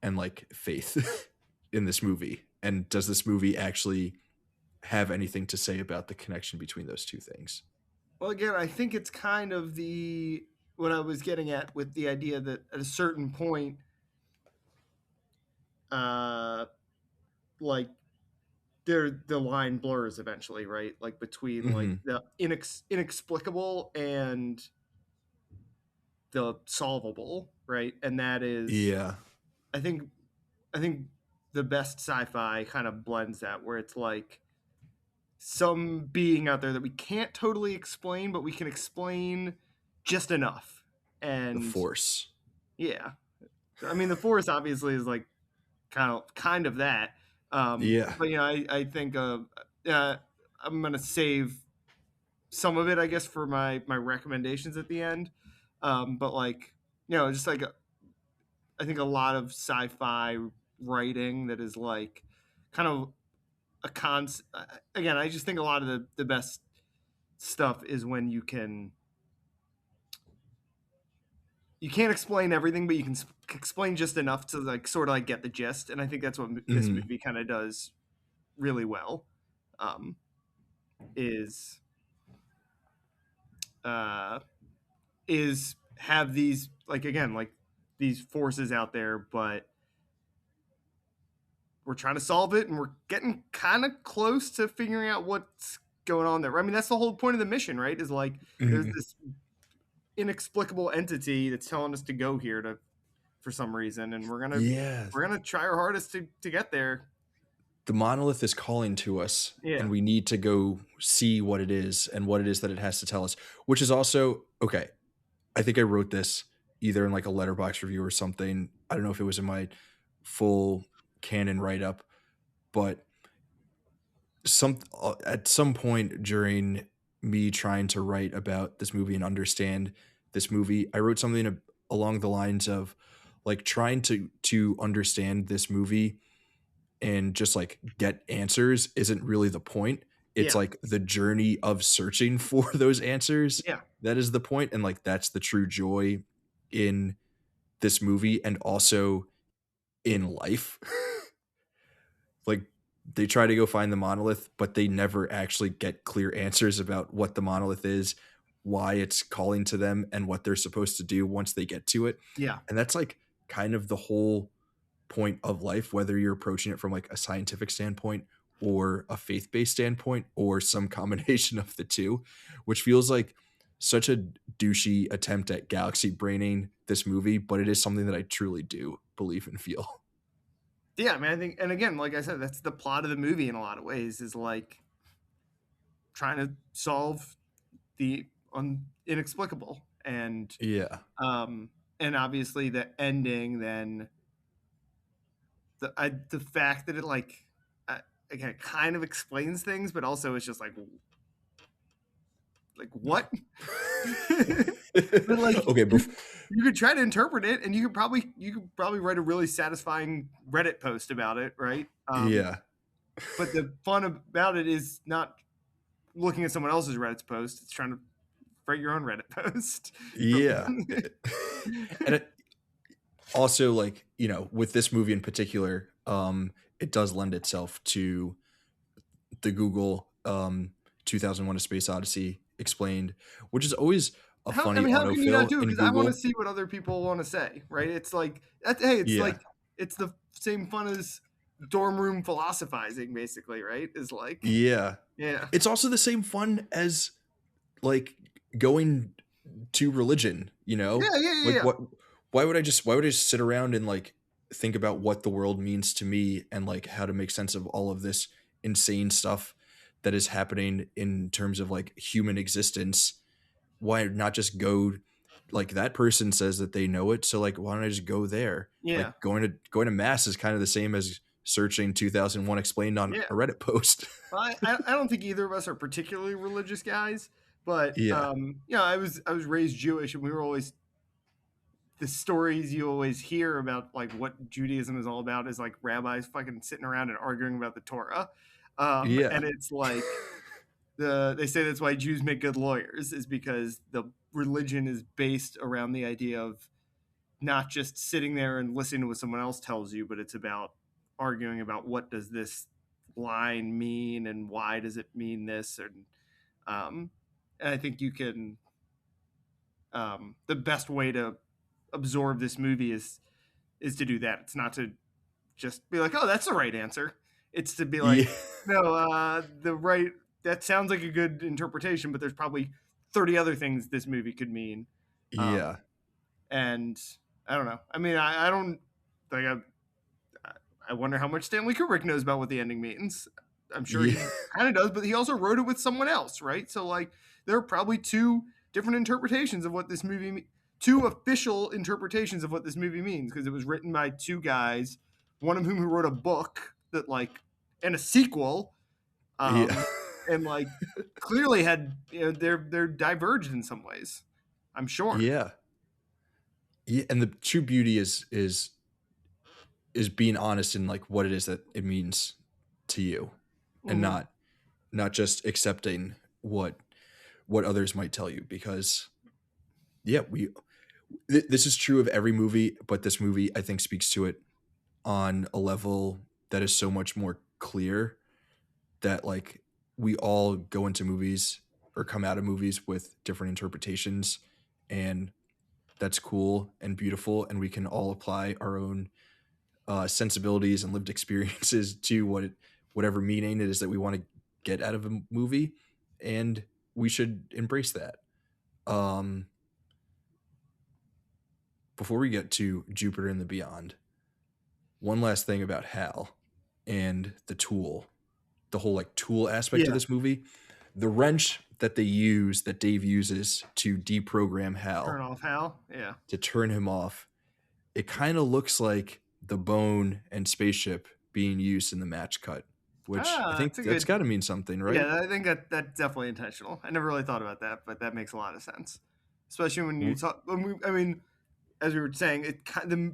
and like faith in this movie? And does this movie actually have anything to say about the connection between those two things? Well, again, I think it's kind of the what I was getting at with the idea that at a certain point, uh, like the line blurs eventually, right? Like between like Mhm. the inexplicable and the solvable, right? And that is, Yeah. I think, I think the best sci-fi kind of blends that, where it's like some being out there that we can't totally explain, but we can explain just enough. The And Force. yeah, I mean, the Force obviously is like kind of that. Yeah. But I think uh, I'm gonna save some of it, I guess, for my recommendations at the end. But like, just like I think a lot of sci-fi writing that is like kind of a cons. Again, I just think a lot of the best stuff is when you can't explain everything, but you can explain just enough to like sort of like get the gist. And I think that's what this Mhm. movie kind of does really well. Um, is uh, is have these like again like these forces out there, but we're trying to solve it, and we're getting kind of close to figuring out what's going on there. I mean, that's the whole point of the mission, right? Is like there's Mhm. this inexplicable entity that's telling us to go here to for some reason, and Yeah. we're gonna try our hardest to get there. The monolith is calling to us, Yeah, and we need to go see what it is and what it is that it has to tell us, which is also okay. I think I wrote this either in like a letterbox review or something. I don't know if it was in my full Canon write up, but at some point during me trying to write about this movie and understand this movie, I wrote something along the lines of like trying to understand this movie and just like get answers isn't really the point. It's yeah, like the journey of searching for those answers yeah, that is the point, and like that's the true joy in this movie and also in life. Like they try to go find the monolith, but they never actually get clear answers about what the monolith is, why it's calling to them, and what they're supposed to do once they get to it. yeah, And that's like kind of the whole point of life, whether you're approaching it from like a scientific standpoint or a faith-based standpoint or some combination of the two, which feels like such a douchey attempt at galaxy braining this movie, but it is something that I truly do believe and feel. yeah. I mean, I think, and again, like I said, that's the plot of the movie in a lot of ways. Is like trying to solve the inexplicable, Yeah. um, and obviously the ending. Then the fact that it like again it kind of explains things, but also it's just like what? But like Okay, you could try to interpret it, and you could probably write a really satisfying Reddit post about it, right? yeah. But the fun about it is not looking at someone else's Reddit post; it's trying to write your own Reddit post. Yeah. And it also like, with this movie in particular, it does lend itself to the Google 2001: A Space Odyssey explained, which is always a How I funny mean, how can you not autofill do it? in Because I want to Google. see what other people want to say, right? It's like hey, it's Yeah. like it's the same fun as dorm room philosophizing, basically, right? Is like Yeah. yeah, It's also the same fun as like going to religion, you yeah, know? yeah, yeah, Like yeah. why would I just sit around and like think about what the world means to me and like how to make sense of all of this insane stuff that is happening in terms of like human existence? Why not just go, like that person says that they know it, so like why don't I just go there? Yeah. Like going to mass is kind of the same as searching 2001 explained on Yeah. a Reddit post. Well, I don't think either of us are particularly religious guys, but Yeah. I was raised Jewish, and we were always the stories you always hear about like what Judaism is all about is like rabbis fucking sitting around and arguing about the Torah, Yeah. and it's like they say that's why Jews make good lawyers is because the religion is based around the idea of not just sitting there and listening to what someone else tells you, but it's about arguing about what does this line mean and why does it mean this, um, and I think you can the best way to absorb this movie is to do that. It's not to just be like, oh, that's the right answer. It's to be Yeah. like, no, the right, that sounds like a good interpretation, but there's probably 30 other things this movie could mean. Um, Yeah. and I don't know. I mean, I don't like, I wonder how much Stanley Kubrick knows about what the ending means. I'm sure Yeah. he kind of does, but he also wrote it with someone else, right? So like, there are probably two different interpretations of what this movie, two official interpretations of what this movie means, because it was written by two guys, one of whom who wrote a book that like, and a sequel, Yeah. and like clearly had, you know, they're diverged in some ways. I'm sure. Yeah. Yeah. And the true beauty is being honest in like what it is that it means to you, and Mm-hmm. not just accepting what others might tell you, because yeah, this is true of every movie, but this movie I think speaks to it on a level that is so much more clear, that like we all go into movies or come out of movies with different interpretations, and that's cool and beautiful, and we can all apply our own sensibilities and lived experiences to whatever meaning it is that we want to get out of a movie, and we should embrace that. um Before we get to Jupiter and the Beyond, one last thing about Hal and the tool, the whole like tool aspect of Yeah. this movie, the wrench that they use, that Dave uses to deprogram Turn Hal, off Hal. Yeah. to turn him off, it kind of looks like the bone and spaceship being used in the match cut, which I Ah, think it's a that's good. got to mean something, right? Yeah, I think that's definitely intentional. I never really thought about that, but that makes a lot of sense. Especially when you W- talk. I mean, as we were saying,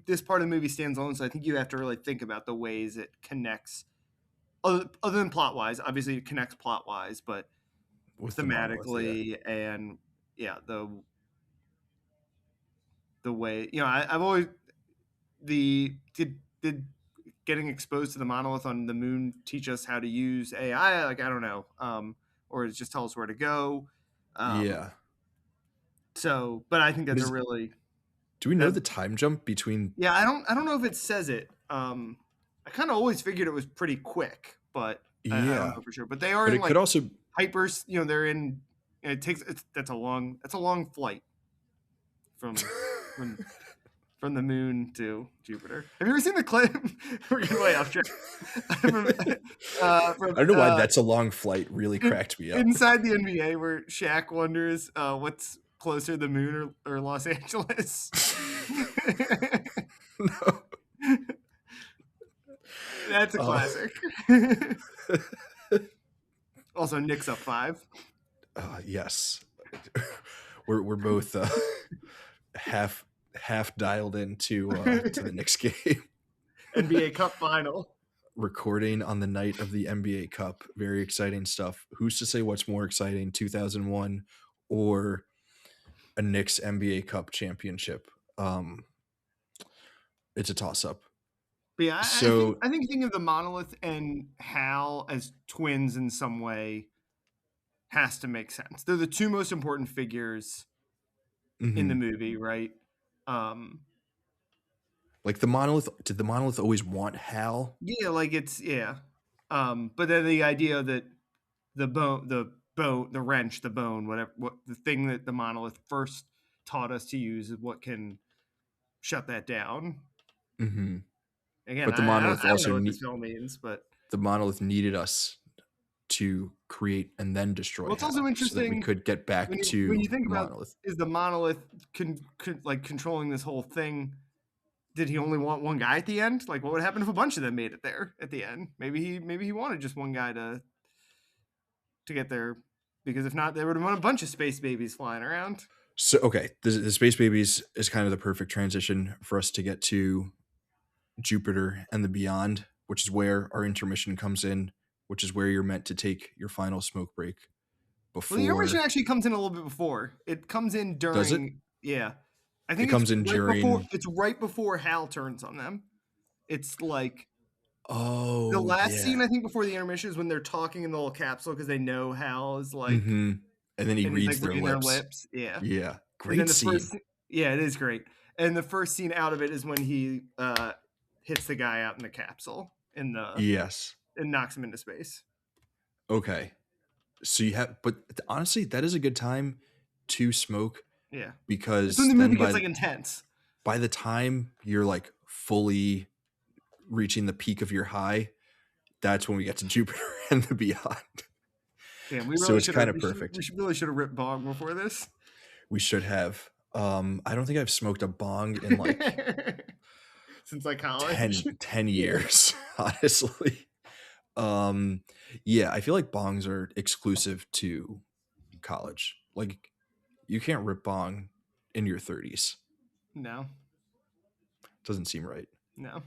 this part of the movie stands alone. So I think you have to really think about the ways it connects, other than plot wise. Obviously, it connects plot wise, but with the monolith, yeah. thematically and yeah, the way, you know, I've always did getting exposed to the monolith on the moon teach us how to use AI? Like I don't know, or just tell us where to go. Um, Yeah. so, but I think What that's a is, really do we know that the time jump between? yeah. I don't know if it says it. I kind of always figured it was pretty quick, but I don't Yeah, know for sure. But they are but in it could like also, hypers. You know, they're in. It takes that's a long flight from from from the moon to Jupiter. Have you ever seen the clip? We're getting way off track. I From don't know why that's a long flight really cracked me up. inside the NBA, where Shaq wonders what's closer, the moon or Los Angeles. No. That's a Uh, classic. Also, Knicks up 5. yes, we're both half dialed into to the Knicks game. NBA Cup final. Recording on the night of the NBA Cup. Very exciting stuff. Who's to say what's more exciting, 2001 or a Knicks NBA Cup championship? It's a toss up. But yeah, So, I think thinking of the monolith and Hal as twins in some way has to make sense. They're the two most important figures in the mhm. movie, right? Um, Like the monolith, did the monolith always want Hal? yeah, like it's yeah. But then the idea that the wrench, the bone, whatever, what the thing that the monolith first taught us to use is what can shut that down. Hmm. Again, But the I don't know what this film means, but the monolith needed us to create and then well, destroy it's also Hal so that we interesting could get back when to you think the about, monolith. is the monolith like controlling this whole thing? Did he only want one guy at the end? Like, what would happen if a bunch of them made it there at the end? Maybe he wanted just one guy to get there, because if not, there would have been a bunch of space babies flying around. So, okay, the Space Babies is kind of the perfect transition for us to get to Jupiter and the Beyond, which is where our intermission comes in, which is where you're meant to take your final smoke break Well, the intermission before. actually comes in a little bit before. It comes in Does it? during. Yeah, I It think it's comes in right before. during. It's right before Hal turns on them. It's like The Oh, last yeah. scene, I think, before the intermission is when they're talking in the little capsule because they know Hal is, like, Mhm. And then he and he's, like, reads their reading their lips. lips. Yeah. Yeah. And then Great the first scene. sce yeah, it is great. And the first scene out of it is when he, hits the guy out in the capsule in the Yes. and knocks him into space. Okay. So you have but honestly, that is a good time to smoke Yeah. It's when because the movie then gets, like, intense. by the time you're, like, fully reaching the peak of your high, that's when we get to Jupiter and the beyond. Damn, we So really it's should have kinda we perfect. should really should have ripped bong before this. We should have. I don't think I've smoked a bong in, like, Since, like, college. 10 Yeah. years, honestly. Um, yeah, I feel like bongs are exclusive to college. Like, you can't rip bong in your 30s. No, Doesn't seem right. no.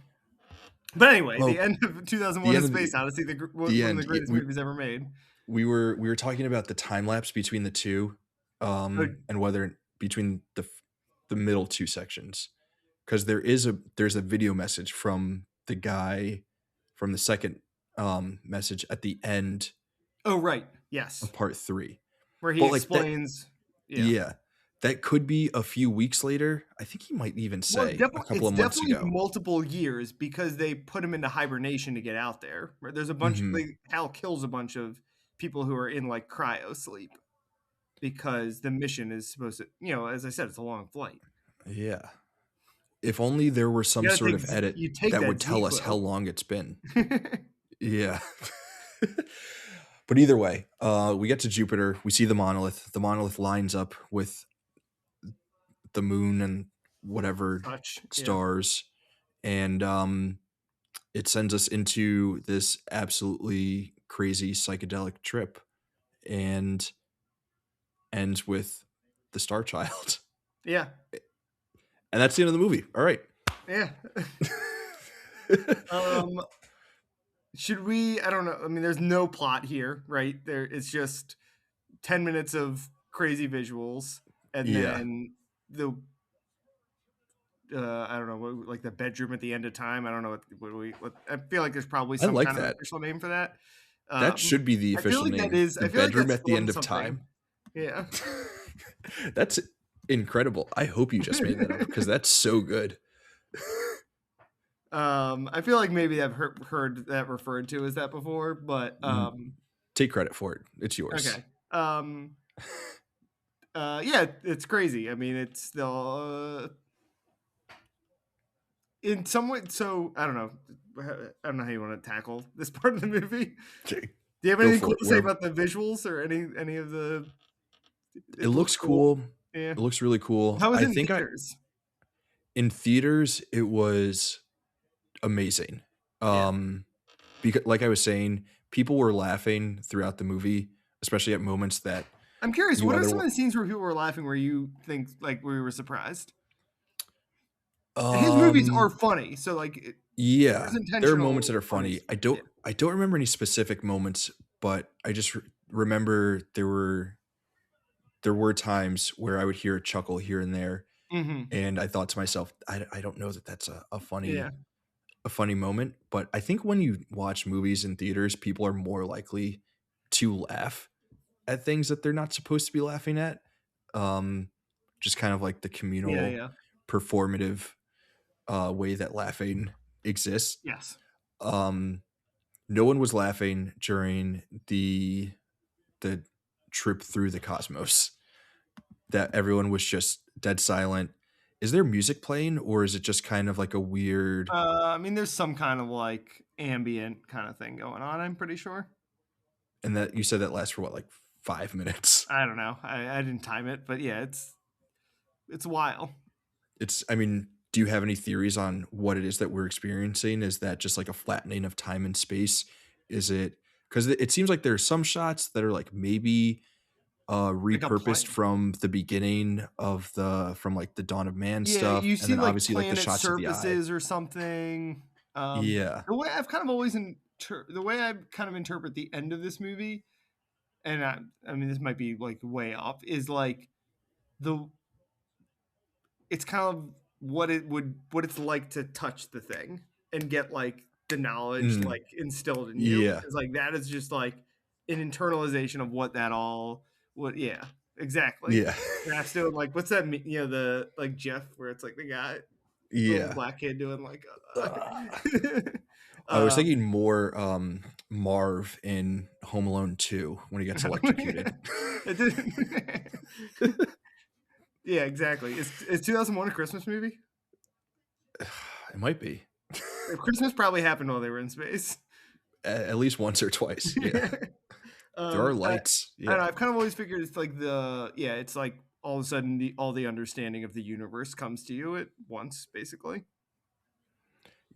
But anyway, the Well, end of the 2001: A end of Space Odyssey, the one of the end, greatest movies ever made. we were talking about the time lapse between the 2, Uh, and whether between the middle 2 sections, because there's a video message from the guy from the second, message at the end oh, right. of Yes. part 3. Where he But, like, that explains yeah. yeah, that could be a few weeks later. I think he might even Well, say a couple it's of months definitely ago. multiple years because they put him into hibernation to get out there. Right? There's a bunch Mhm. like, Hal kills a bunch of people who are in, like, cryo sleep because the mission is supposed to as I said, it's a long flight. Yeah. If only there were You some gotta sort take of Z edit you take that that would tell us how ZzzQuil. long it's been. Yeah. But either way, we get to Jupiter, we see the monolith. The monolith lines up with the moon and whatever Touch, yeah. stars, and, it sends us into this absolutely crazy psychedelic trip and ends with the Star Child. Yeah, And that's the end of the movie. All right. yeah. Um, should we I don't know, I mean, there's no plot here, right? It's just 10 minutes of crazy visuals, and Yeah. then the I don't know, like the bedroom at the end of time. I don't know what I feel like there's probably I some like kind of that. official name for that. That should be the I feel official like that name. is. The I feel like bedroom that's at the from end of something. time. Yeah. That's incredible. I hope you just made that up because that's so good. I feel like maybe I've heard that referred to as that before, but Mm, take credit for it. It's yours. okay. Um, yeah, it's crazy. I mean, it's the in some way. So I don't know. I don't know how you want to tackle this part of the movie. Okay, Do you have go anything for cool it. to say Where about the visuals or any of the? it It looks looks cool. cool. Yeah. It looks really cool. How was I it in think I theaters? in theaters it was amazing. Yeah. Because like I was saying, people were laughing throughout the movie, especially at moments that I'm curious, you what are other some of the scenes where people were laughing where you think like where you were surprised? And his movies are um funny, so like there's yeah, there are moments intentional that are funny. funny. Yeah. I don't remember any specific moments, but I just remember there were times where I would hear a chuckle here and there, Hmm. and I thought to myself, I don't know that that's Yeah. a funny moment, but I think when you watch movies in theaters, people are more likely to laugh at things that they're not supposed to be laughing at. Um, just kind of like the Yeah. communal Yeah. performative way that laughing exists. Yes. Um, no one was laughing during the trip through the cosmos. That everyone was just dead silent. Is there music playing, or is it just kind of like a weird I mean, there's some kind of like ambient kind of thing going on. I'm pretty sure. and that you said that lasts for what, like 5 minutes? I don't know. I didn't time it, but yeah, it's a while. It's I mean, do you have any theories on what it is that we're experiencing? Is that just like a flattening of time and space? Is it because it seems like there are some shots that are like maybe Like a repurposed planet. from the beginning of the from like the Dawn of Man Yeah, stuff, you and see then like obviously like the planet shots of the eye. surfaces or something. Yeah. The way I've kind of always the way I kind of interpret the end of this movie, and I mean this might be like way off, is like the it's kind of what it's like to touch the thing and get like the knowledge Mm, like instilled in you, yeah, because like that is just like an internalization of what that all what yeah, exactly. yeah, Raph's doing like what's that the like Jeff where it's like the guy the little yeah. black kid doing like Ah. I was um thinking more Marv in Home Alone 2 when he gets electrocuted. it didn't yeah, exactly. Is 2001 a Christmas movie? It might be. Christmas probably happened while they were in space. At least once or twice. Yeah. There are I lights. I don't Yeah. know, I've kind of always figured it's like the yeah, it's like all of a sudden all the understanding of the universe comes to you at once, basically.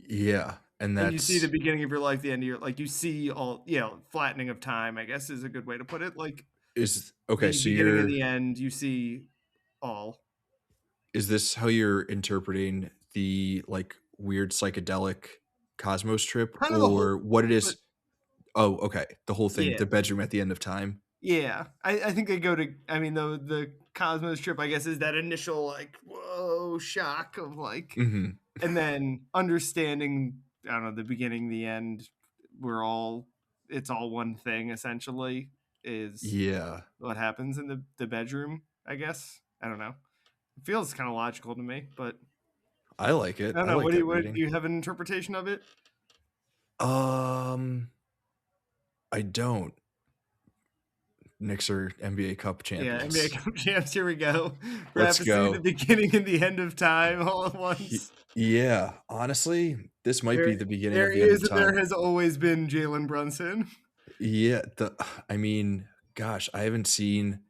Yeah. And And you see the that's beginning of your life, the end of your like you see all flattening of time, I guess is a good way to put it. Like is okay, the so beginning and you're the end, you see all. is this how you're interpreting the like weird psychedelic cosmos trip Kind of the whole or what it but is? Oh, okay. The whole thing, yeah. the bedroom at the end of time. Yeah, I think they go to. I mean, the Cosmos trip, I guess, is that initial like whoa shock of like, Hmm. and then understanding. I don't know the beginning, the end. We're all. It's all one thing essentially. Is Yeah. what happens in the bedroom. I guess I don't know. It feels kind of logical to me, but I like it. I don't I know. like that What do reading. you have an interpretation of it? Um, I don't. Knicks are NBA Cup Yeah, NBA champions. Cup champs. Here we go. Let's Rhapsody, the go. beginning and the end of time, all at Ye once. Yeah, honestly, this might be There the beginning there of the end is of and there time. has always been Jalen Brunson. Yeah, I mean, gosh, I haven't seen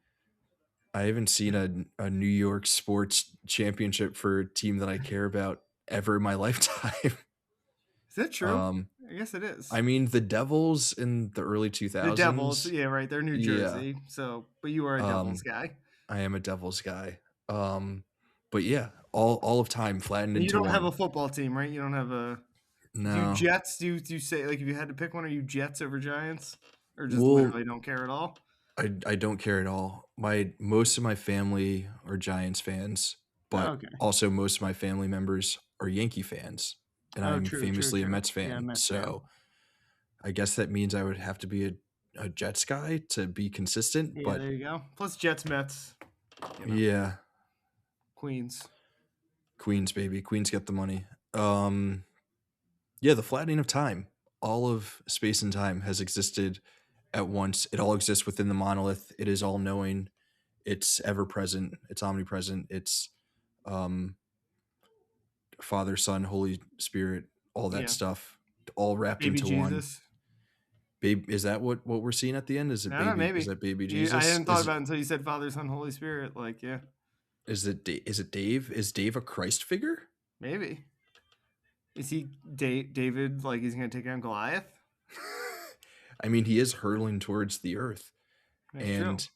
a New York sports championship for a team that I care about ever in my lifetime. Is that true? Um, I guess it is. I mean, the Devils in the early The Devils, 2000s. yeah, right, they're New Yeah, Jersey, so but you are a Devils um, guy. I am a Devils guy. Um, but yeah, all of time flattened And you into don't have one. a football team, right? You don't have a do you No. Jets? Do you say like if you had to pick one, are you Jets over Giants? Or just Well, literally don't care at all? I don't care at all. My most of my family are Giants fans, Oh, but okay. also most of my family members are Yankee fans, and Oh, I'm true, true, famously a true. Mets Yeah, fan. Mets fan. So I guess that means I would have to be a Jets guy to be consistent. Yeah, But there you go. Plus Jets, Mets, you know, yeah, Queens. Queens baby, Queens get the money. Um, yeah, the flattening of time. All of space and time has existed at once. It all exists within the monolith. It is all knowing. It's ever present. It's omnipresent. It's um, Father, Son, Holy Spirit, all that Yeah. stuff, all wrapped Baby into one. Jesus. Babe, is that what we're seeing at the end? Is it I don't know, baby? Is maybe. that baby You I Jesus? hadn't thought about it until you said Father, Son, Holy Spirit. Like, yeah, Is it Dave? Is Dave a Christ figure? maybe. Is he David? Like he's gonna take on Goliath? I mean, he is hurtling towards the earth, That's true. and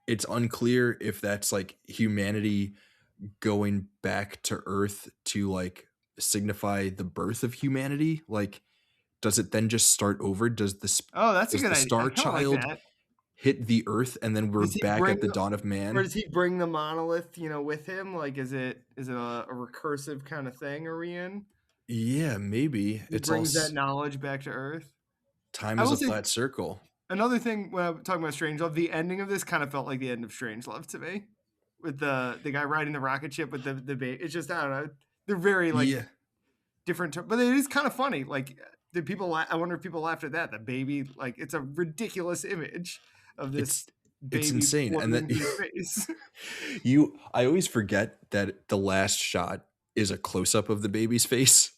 it's unclear if that's like humanity going back to Earth to like signify the birth of humanity. Like, does it then just start over? Oh, that's a Does good the idea. I star kind of like child that. hit the Earth and then we're Does he back bring at the the, dawn of or man? does he bring the monolith? With him. Like, is it a recursive kind of thing? Are we in? Yeah, maybe He it's all brings that knowledge back to Earth. time I is will a say flat circle. another thing when I'm talking about Strangelove, the ending of this kind of felt like the end of Strangelove to me, with the guy riding the rocket ship with the baby. It's just I don't know. They're very like Yeah, different, but it is kind of funny. Like, did people? I wonder if people laughed at that. The baby, like, it's a ridiculous image of this it's baby insane. And then floating through space. I always forget that the last shot is a close up of the baby's face.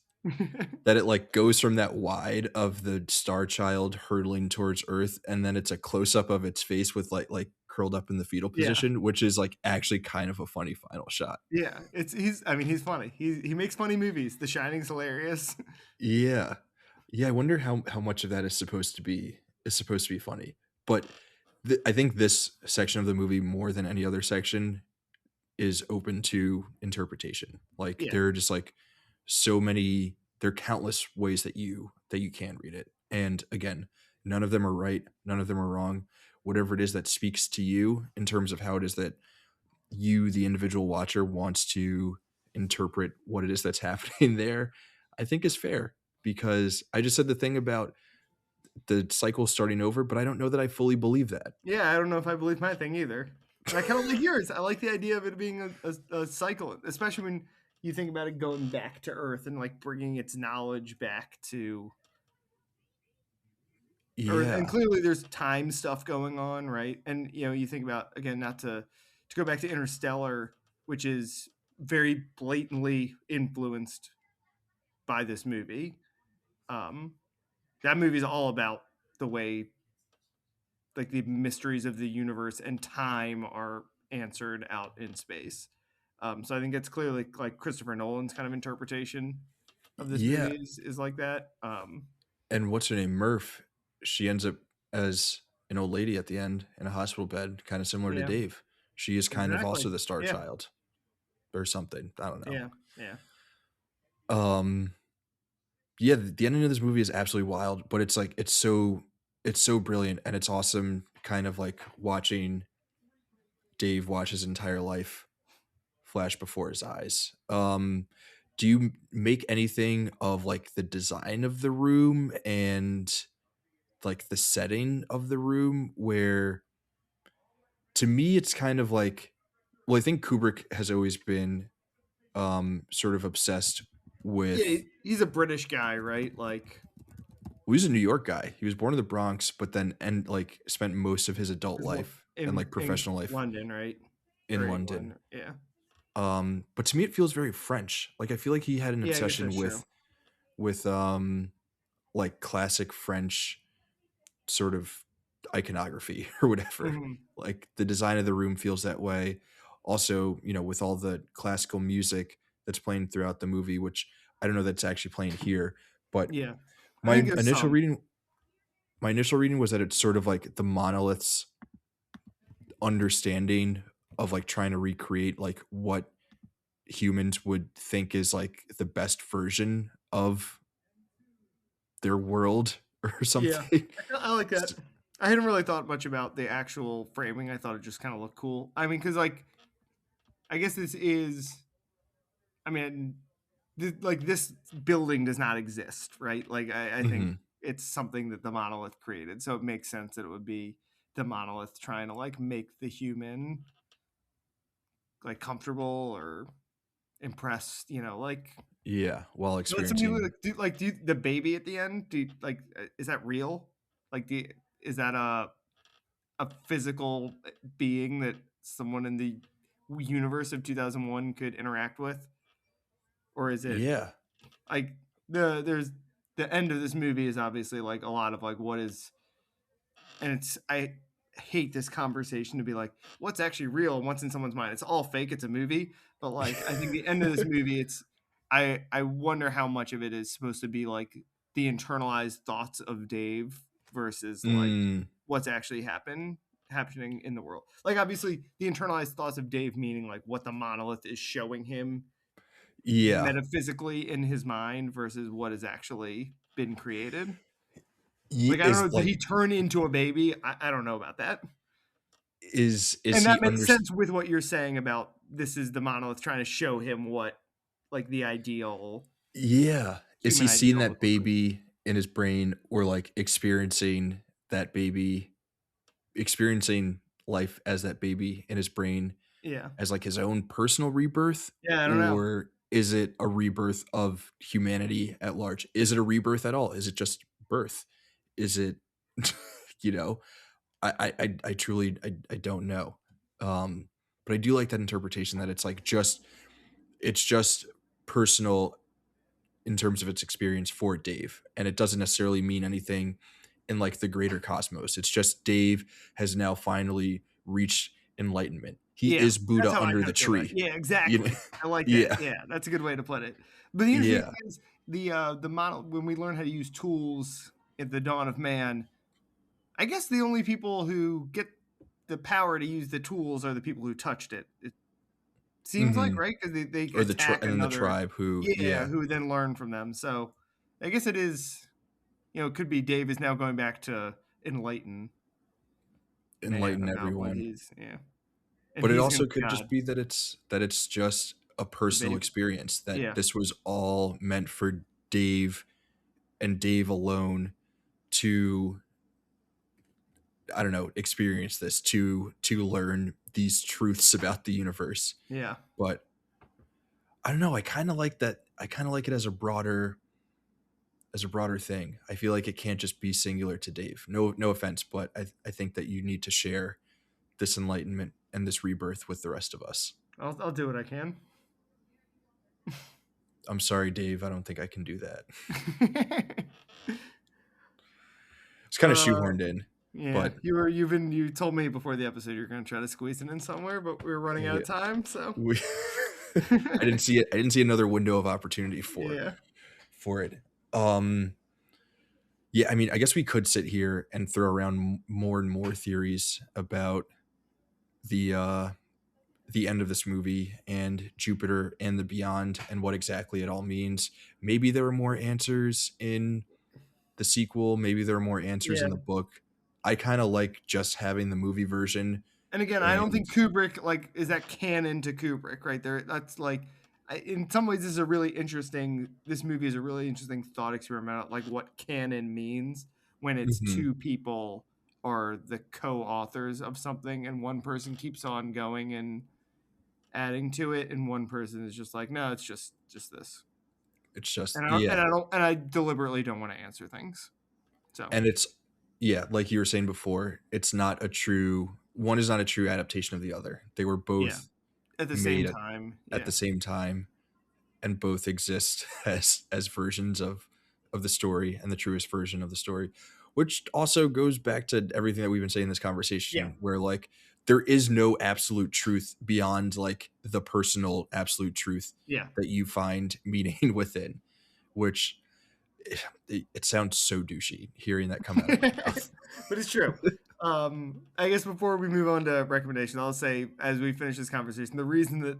That it like goes from that wide of the star child hurtling towards Earth, and then it's a close up of its face with like curled up in the fetal Yeah, position, which is like actually kind of a funny final shot. yeah. It's he's. I mean, he's funny. He makes funny movies. The Shining's hilarious. Yeah. Yeah, I wonder how much of that is supposed to be funny. But I think this section of the movie more than any other section is open to interpretation. Like Yeah, there are just like there are countless ways that you can read it. And again, none of them are right, none of them are wrong. Whatever it is that speaks to you in terms of how it is that you, the individual watcher, wants to interpret what it is that's happening there, I think is fair. because I just said the thing about the cycle starting over, but I don't know that I fully believe that. Yeah, I don't know if I believe my thing either. And I kind of like yours. I like the idea of it being a cycle, especially when you think about it going back to Earth and like bringing its knowledge back to Earth. And Yeah. clearly, there's time stuff going on, right? And you think about again, not to go back to Interstellar, which is very blatantly influenced by this movie. Um, that movie is all about the way like the mysteries of the universe and time are answered out in space. So I think it's clearly like Christopher Nolan's kind of interpretation of this Yeah. movie is like that. And what's her name? Murph. She ends up as an old lady at the end in a hospital bed, kind of similar to Yeah, Dave. She is kind of exactly. also the star Yeah, child or something. I don't know. yeah, yeah, Um, yeah, the ending of this movie is absolutely wild, but it's like it's so brilliant and it's awesome kind of like watching Dave watch his entire life flash before his eyes. Do you make anything of like the design of the room and like the setting of the room where to me it's kind of like well I think Kubrick has always been sort of obsessed yeah. with He's a British guy, right? Like well, he's a New York guy. He was born in the Bronx, but then and like spent most of his adult is like life and like in professional life London, right? in Or London. England. Yeah, But to me it feels very French. Like I feel like he had an yeah. I guess obsession that's true. with like classic French sort of iconography or whatever. Hmm. Like the design of the room feels that way. Also, with all the classical music that's playing throughout the movie, which I don't know that's actually playing here, but Yeah, I my think there's initial some. reading my initial reading was that it's sort of like the monolith's understanding of like trying to recreate like what humans would think is like the best version of their world or Yeah, something. I like that. I hadn't really thought much about the actual framing. I thought it just kind of looked cool. I mean, because like I guess this is. I mean, like this building does not exist, right? Like I think Mhm. it's something that the monolith created, so it makes sense that it would be the monolith trying to like make the human like comfortable or impressed. Like Yeah, while let some people experiencing do the baby at the end. Is that real? Like is that a physical being that someone in the universe of 2001 could interact with, or is it yeah. like there's the end of this movie is obviously like a lot of like what is, and it's I hate this conversation to be like what's actually real and what's in someone's mind. It's all fake. It's a movie, but like I think the end of this movie, it's I wonder how much of it is supposed to be like the internalized thoughts of Dave versus like Mm, what's actually happening in the world. Like obviously the internalized thoughts of Dave meaning like what the monolith is showing him yeah. metaphysically in his mind versus what has actually been created. Ye Like I don't know, is, did like he turn into a baby? I don't know about that. is And he that makes underst sense with what you're saying about this is the monolith trying to show him what like the ideal yeah. Is human he seeing ideal that would look like. baby in his brain or, like, experiencing that baby experiencing life as that baby in his brain Yeah. as, like, his own personal rebirth, Yeah, I don't know. or is it a rebirth of humanity at large? Is it a rebirth at all? Is it just birth? Is it you know? I truly I don't know. But I do like that interpretation that it's just personal in terms of its experience for Dave, and it doesn't necessarily mean anything in like the greater cosmos. It's just Dave has now finally reached enlightenment. He Yeah, is that's Buddha how I under kind the of feel about it. tree. Yeah, You know? exactly. I like that. Yeah. Yeah, that's a good way to put it. But the interesting Yeah. thing is the model when we learn how to use tools at the dawn of man, I guess the only people who get the power to use the tools are the people who touched it. It seems like, Mhm. right? Because they Or attack and then the another, tribe who yeah, yeah, who then learn from them. So I guess it is, it could be Dave is now going back to enlighten man enlighten about what everyone. he's, yeah, and But it he's gonna also be could God. just be that it's just a The personal babe, experience, that yeah, this was all meant for Dave and Dave alone to, I don't know, experience this, to learn these truths about the universe. Yeah. But I don't know, I kind of like that. I kind of like it as a broader thing. I feel like it can't just be singular to Dave. No offense, but I think that you need to share this enlightenment and this rebirth with the rest of us. I'll do what I can. I'm sorry, Dave. I don't think I can do that. It's kind of uh, shoehorned in, yeah, but you told me before the episode you're gonna try to squeeze it in somewhere, but we were running out yeah, of time, so we, I didn't see it. I didn't see another window of opportunity yeah, for it. Um, yeah, I mean, I guess we could sit here and throw around more and more theories about the uh, the end of this movie and Jupiter and the beyond and what exactly it all means. Maybe there were more answers in the sequel. Maybe there are more answers yeah. in the book. I kind of like just having the movie version. And again, I don't And think Kubrick like is that canon to Kubrick right there. That's like, in some ways, this is a really interesting. This movie is a really interesting thought experiment, like what canon means when it's Mhm, two people are the co-authors of something, and one person keeps on going and adding to it, and one person is just like, no, it's just this. it's just And yeah, I deliberately don't want to answer things. So and it's yeah, like you were saying before, it's not a true one is not a true adaptation of the other. They were yeah, both at the same made time, at yeah, the same time and both exist as versions of the story and the truest version of the story, which also goes back to everything that we've been saying in this yeah, conversation where like there is no absolute truth beyond like the personal absolute truth yeah. that you find meaning within, which it sounds so douchey hearing that come out of my mouth. But it's true. I guess before we move on to recommendations, I'll say as we finish this conversation, the reason that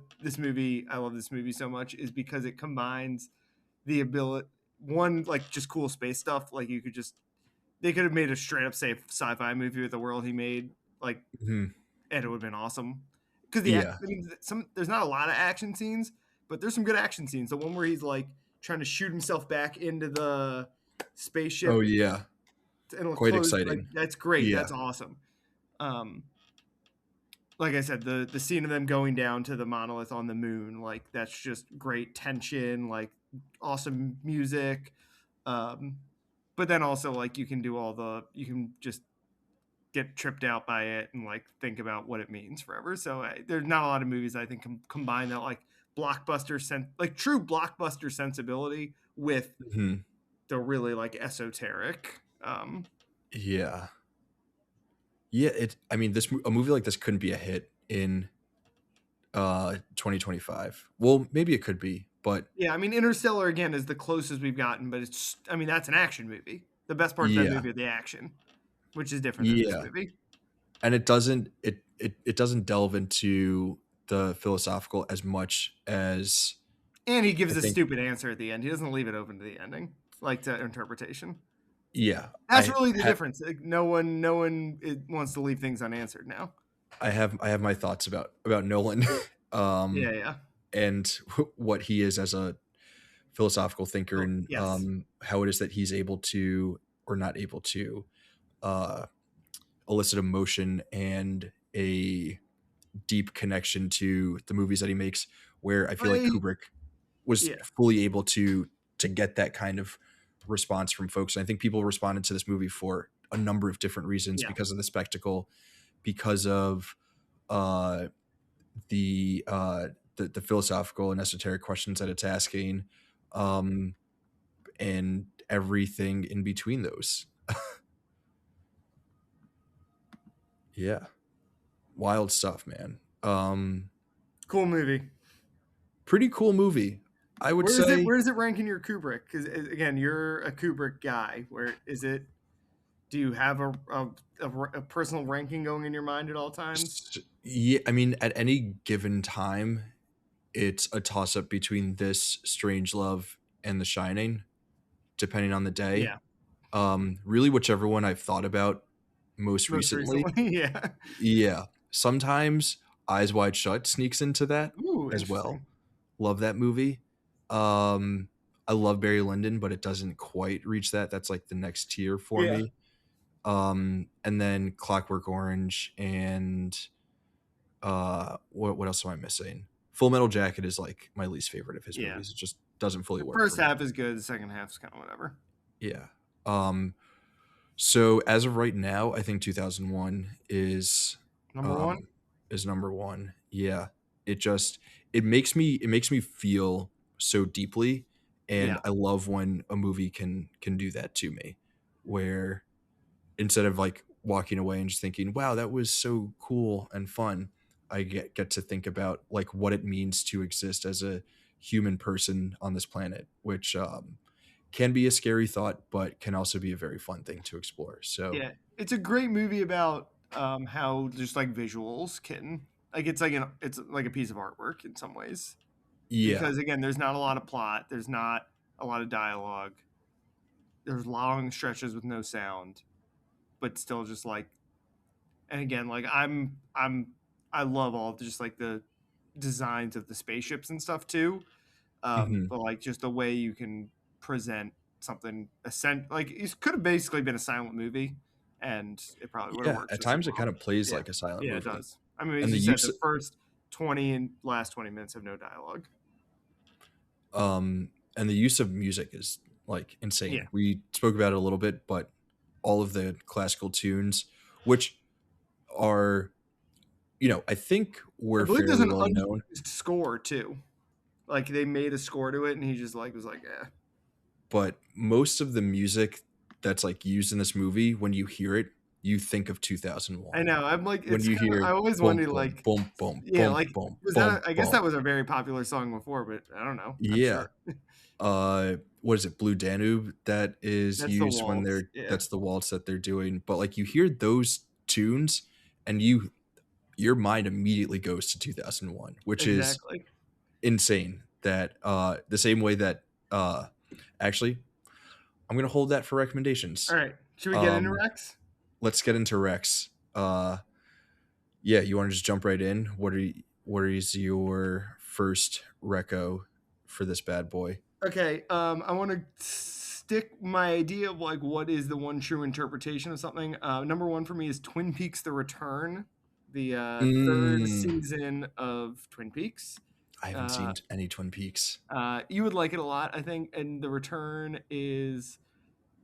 I love this movie so much, is because it combines the ability, one, like just cool space stuff. Like they could have made a straight up safe sci-fi movie with the world he made, like, Mhm. and it would have been awesome. Because Yeah. there's not a lot of action scenes, but there's some good action scenes. The one where he's like trying to shoot himself back into the Oh spaceship yeah. and it'll Quite close, like exciting. that's great. Yeah. That's awesome. Um, like I said, the scene of them going down to the monolith on the moon, like that's just great tension, like awesome music. Um, but then also like you can just get tripped out by it and like think about what it means forever. So there's not a lot of movies I think combine that like like true blockbuster sensibility with Mhm. the really like esoteric. Yeah. Yeah, I mean a movie like this couldn't be a hit in 2025. Well, maybe it could be, but Yeah, I mean, Interstellar again is the closest we've gotten, but I mean, that's an action movie. The best parts of that yeah. movie are the action, which is different than this Yeah. movie. And it doesn't delve into the philosophical as much as And he I gives a think stupid answer at the end. He doesn't leave it open to the ending, like to interpretation. yeah. That's really the difference. Like, no one wants to leave things unanswered now. I have my thoughts about Nolan Yeah, um yeah. and what he is as a philosophical thinker Oh, and yes. how it is that he's able to or not able to uh elicit emotion and a deep connection to the movies that he makes where I feel like I Kubrick was Yeah, fully able to get that kind of response from folks. And I think people responded to this movie for a number of different reasons yeah, because of the spectacle, because of uh the philosophical and esoteric questions that it's asking, um and everything in between those. Yeah. Wild stuff, man. cool movie. Pretty cool movie. I would say Where does it rank in your Kubrick? Because again, you're a Kubrick guy. Where is it? Do you have a personal ranking going in your mind at all times? yeah, I mean at any given time it's a toss up between this Strange Love and The Shining depending on the day. Yeah, Really whichever one I've thought about most most recently. recently. Yeah. Yeah. Sometimes Eyes Wide Shut sneaks into that Ooh, as well. interesting. Love that movie. Um I love Barry Lyndon, but it doesn't quite reach that. That's like the next tier for Yeah. me. And then Clockwork Orange and what else am I missing? Full Metal Jacket is like my least favorite of his Yeah. movies. It just doesn't fully The work for first me. half is good. The second half's kind of whatever. Yeah. So as of right now, I think 2001 Number one. um is number one. Yeah. It just it makes me feel so deeply, and Yeah. I love when a movie can do that to me, where instead of like walking away and just thinking, "Wow, that was so cool and fun," I get to think about like what it means to exist as a human person on this planet, which can be a scary thought, but can also be a very fun thing to explore. So Yeah. It's a great movie about how just like visuals can like it's like a piece of artwork in some ways yeah. because again there's not a lot of plot, there's not a lot of dialogue, there's long stretches with no sound, but still just like and again like I love all of just like the designs of the spaceships and stuff too. Hmm. But like just the way you can present something like it could have basically been a silent movie and it probably would have Yeah, worked at just as times it well. kind of plays Yeah. like a silent Yeah, it movie. does. I mean, as And the you said, use the first 20 and last 20 minutes have no dialogue. and the use of music is like Yeah. insane. We spoke about it a little bit, but all of the classical tunes, which are, I think I were believe there's fairly an well known, unused score too. Like they made a score to it and he just like was like, "Yeah." but most of the music that's like used in this movie, when you hear it, you think of I 2001. know. I'm like When it's you kind of I hear always boom, wondered boom, like boom, boom, yeah, boom, like boom, was boom, I guess boom. that was a very popular song before, but I don't know. I'm Yeah. sure. What is it, Blue Danube, that is That's the used when waltz. Yeah. that's the waltz that they're doing. But like you hear those tunes and your mind immediately goes to 2001, which is Exactly. insane. That the same way that actually I'm gonna hold that for All recommendations. right. Should we get into Um Rex? let's get into Rex. Yeah, you want to just jump right in? What is your first reco for this bad boy? Okay, I want to stick my idea of like what is the one true interpretation of something. Number one for me is Twin Peaks: The Return, the third Mm, season of Twin Peaks. I haven't Uh, seen any Twin Peaks. you would like it a lot, I think. And The Return is,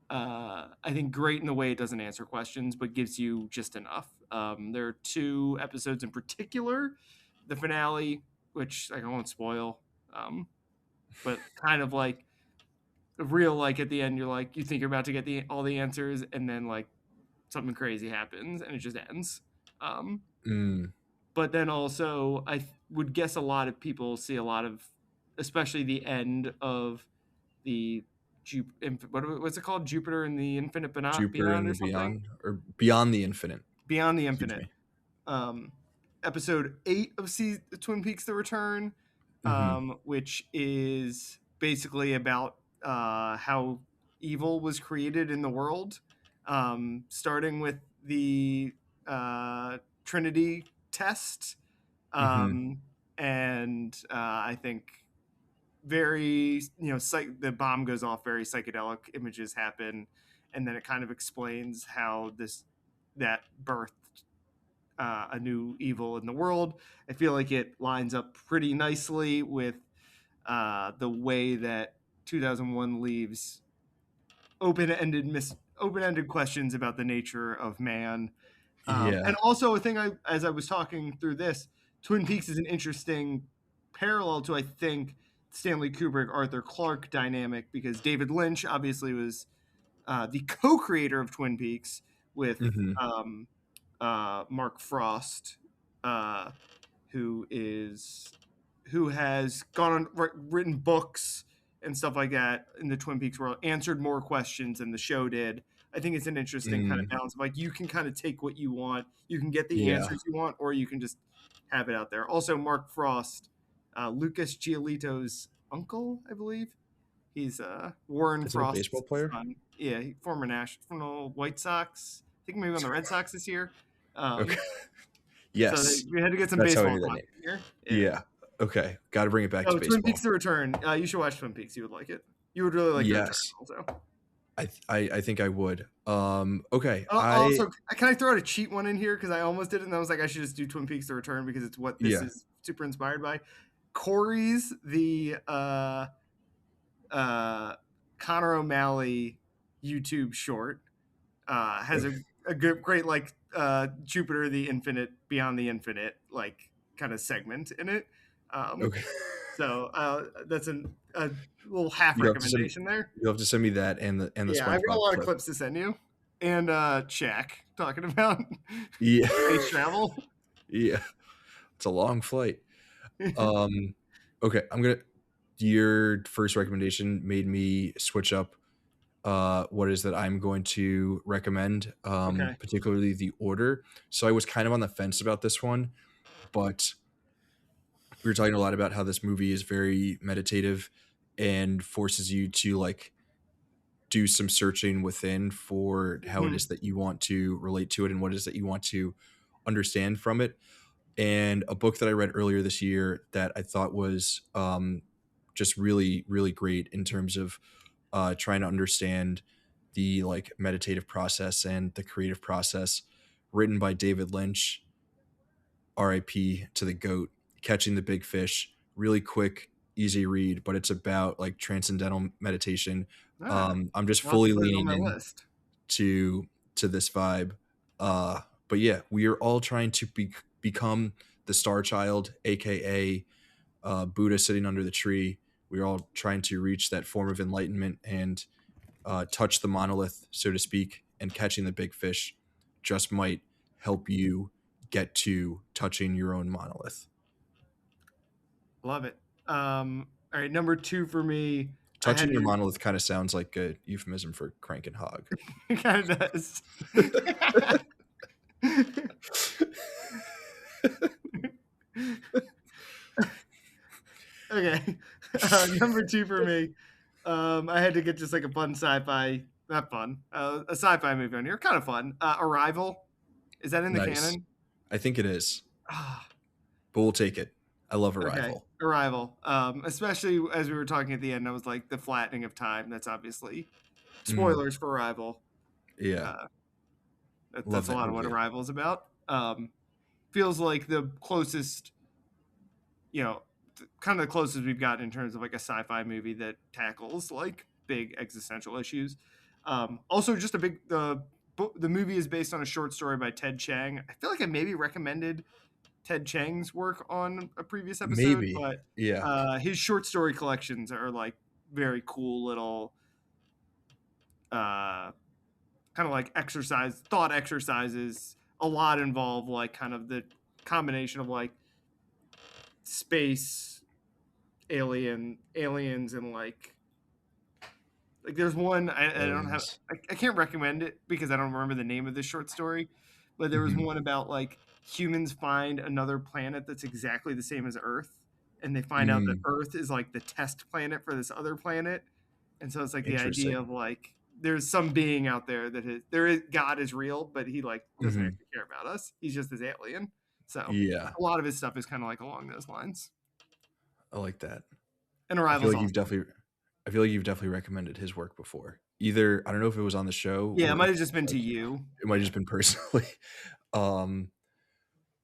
I think, great in the way it doesn't answer questions, but gives you just enough. There are two episodes in particular, the finale, which like, I won't spoil, but kind of like real like at the end you're like you think you're about to get all the answers and then like something crazy happens and it just ends. um Mm, but then also would guess a lot of people see a lot of especially the end of the what's it called, Jupiter and the Infinite Jupiter Beyond and or the something, Beyond, or Beyond the Infinite. Beyond the Excuse Infinite. me. um Episode 8 of Twin Peaks: The Return, Hmm. which is basically about how evil was created in the world, starting with the Trinity test. Hmm. Um, and I think very, the bomb goes off, very psychedelic images happen. And then it kind of explains how that birthed a new evil in the world. I feel like it lines up pretty nicely with the way that 2001 leaves open-ended questions about the nature of man. And Yeah. also a thing as I was talking through this, Twin Peaks is an interesting parallel to, I think, Stanley Kubrick Arthur Clarke dynamic, because David Lynch obviously was the co-creator of Twin Peaks with Hmm. um, Mark Frost, uh, who is who has gone on written books and stuff like that in the Twin Peaks world, answered more questions than the show did. I think it's an interesting kind of Mm, balance. Like you can kind of take what you want, you can get the yeah. answers you want, or you can just have it out there. Also, Mark Frost, Lucas Giolito's uncle, I believe. He's Warren Is it a baseball Frost's player? son. Yeah, former National White Sox. I think maybe on the Red Sox this year. Okay. Um, so Yes. we had to get some That's how I baseball knew that talk name. in here. Yeah. Yeah. Okay. Got to bring it back to Oh, Twin Peaks: baseball. The Return. You should watch Twin Peaks. You would like it. You would really like The Return Yes. also. I think I would. Okay. Also, can I throw out a cheat one in here? Because I almost did it, and I was like, I should just do Twin Peaks: The Return because it's what this Yeah. is super inspired by. Corey's the uh, Connor O'Malley YouTube short has a good, great like Jupiter the Infinite, Beyond the Infinite like kind of segment in it. Um, Okay. that's a little half You have to send recommendation there. you'll have to send me that and the Yeah, I've got a SpongeBob lot of clip. clips to send you. And Shaq talking about Yeah. space travel. Yeah. It's a long flight. Um, okay, your first recommendation made me switch up what it is that I'm going to recommend, Okay. particularly the order. So I was kind of on the fence about this one, but we were talking a lot about how this movie is very meditative and forces you to like do some searching within for how it Hmm. is that you want to relate to it and what it is that you want to understand from it. And a book that I read earlier this year that I thought was just really, really great in terms of trying to understand the like meditative process and the creative process, written by David Lynch, RIP to the goat, Catching the Big Fish. Really quick, easy read, but it's about like transcendental meditation. Ah, I'm just I'll have to fully put it on leaning my in list. to this vibe. But yeah, we are all trying to become the star child, aka Buddha sitting under the tree. We're all trying to reach that form of enlightenment and touch the monolith, so to speak, and catching the big fish just might help you get to touching your own monolith. Love it. All right, number two for me. I had Touching your to. monolith kind of sounds like a euphemism for crank and hog. It kind of does. Okay. Number two for me. I had to get just like a fun sci-fi, not fun, a sci-fi movie on here. Kind of fun. Arrival. Is that in the Nice. canon? I think it is, Ah, but we'll take it. I love okay. Arrival. Arrival. Especially as we were talking at the end, I was like the flattening of time. That's obviously Mm, spoilers for Arrival. yeah, Uh, love that's a that lot of what movie. Arrival is about. Feels like the closest, kind of the closest we've gotten in terms of like a sci-fi movie that tackles like big existential issues. Also, just a big the movie is based on a short story by Ted Chiang. I feel like I maybe recommended Ted Chiang's work on a previous episode, Maybe. but Yeah. his short story collections are like very cool little uh, kind of like thought exercises. A lot involve like kind of the combination of like space aliens and like there's one I don't have Aliens. I can't recommend it because I don't remember the name of this short story, but there was Hmm. one about like humans find another planet that's exactly the same as Earth, and they find out that Mm, Earth is like the test planet for this other planet, and so it's like the idea interesting. of like there's some being out there that there is God is real, but he like doesn't Hmm. actually care about us. He's just this alien. So Yeah, a lot of his stuff is kind of like along those lines. I like that. And I feel Arrival's like you've awesome. definitely I feel like you've definitely recommended his work before. Either I don't know if it was on the show Yeah, it or might if have just been to like you. it might have just been personally. um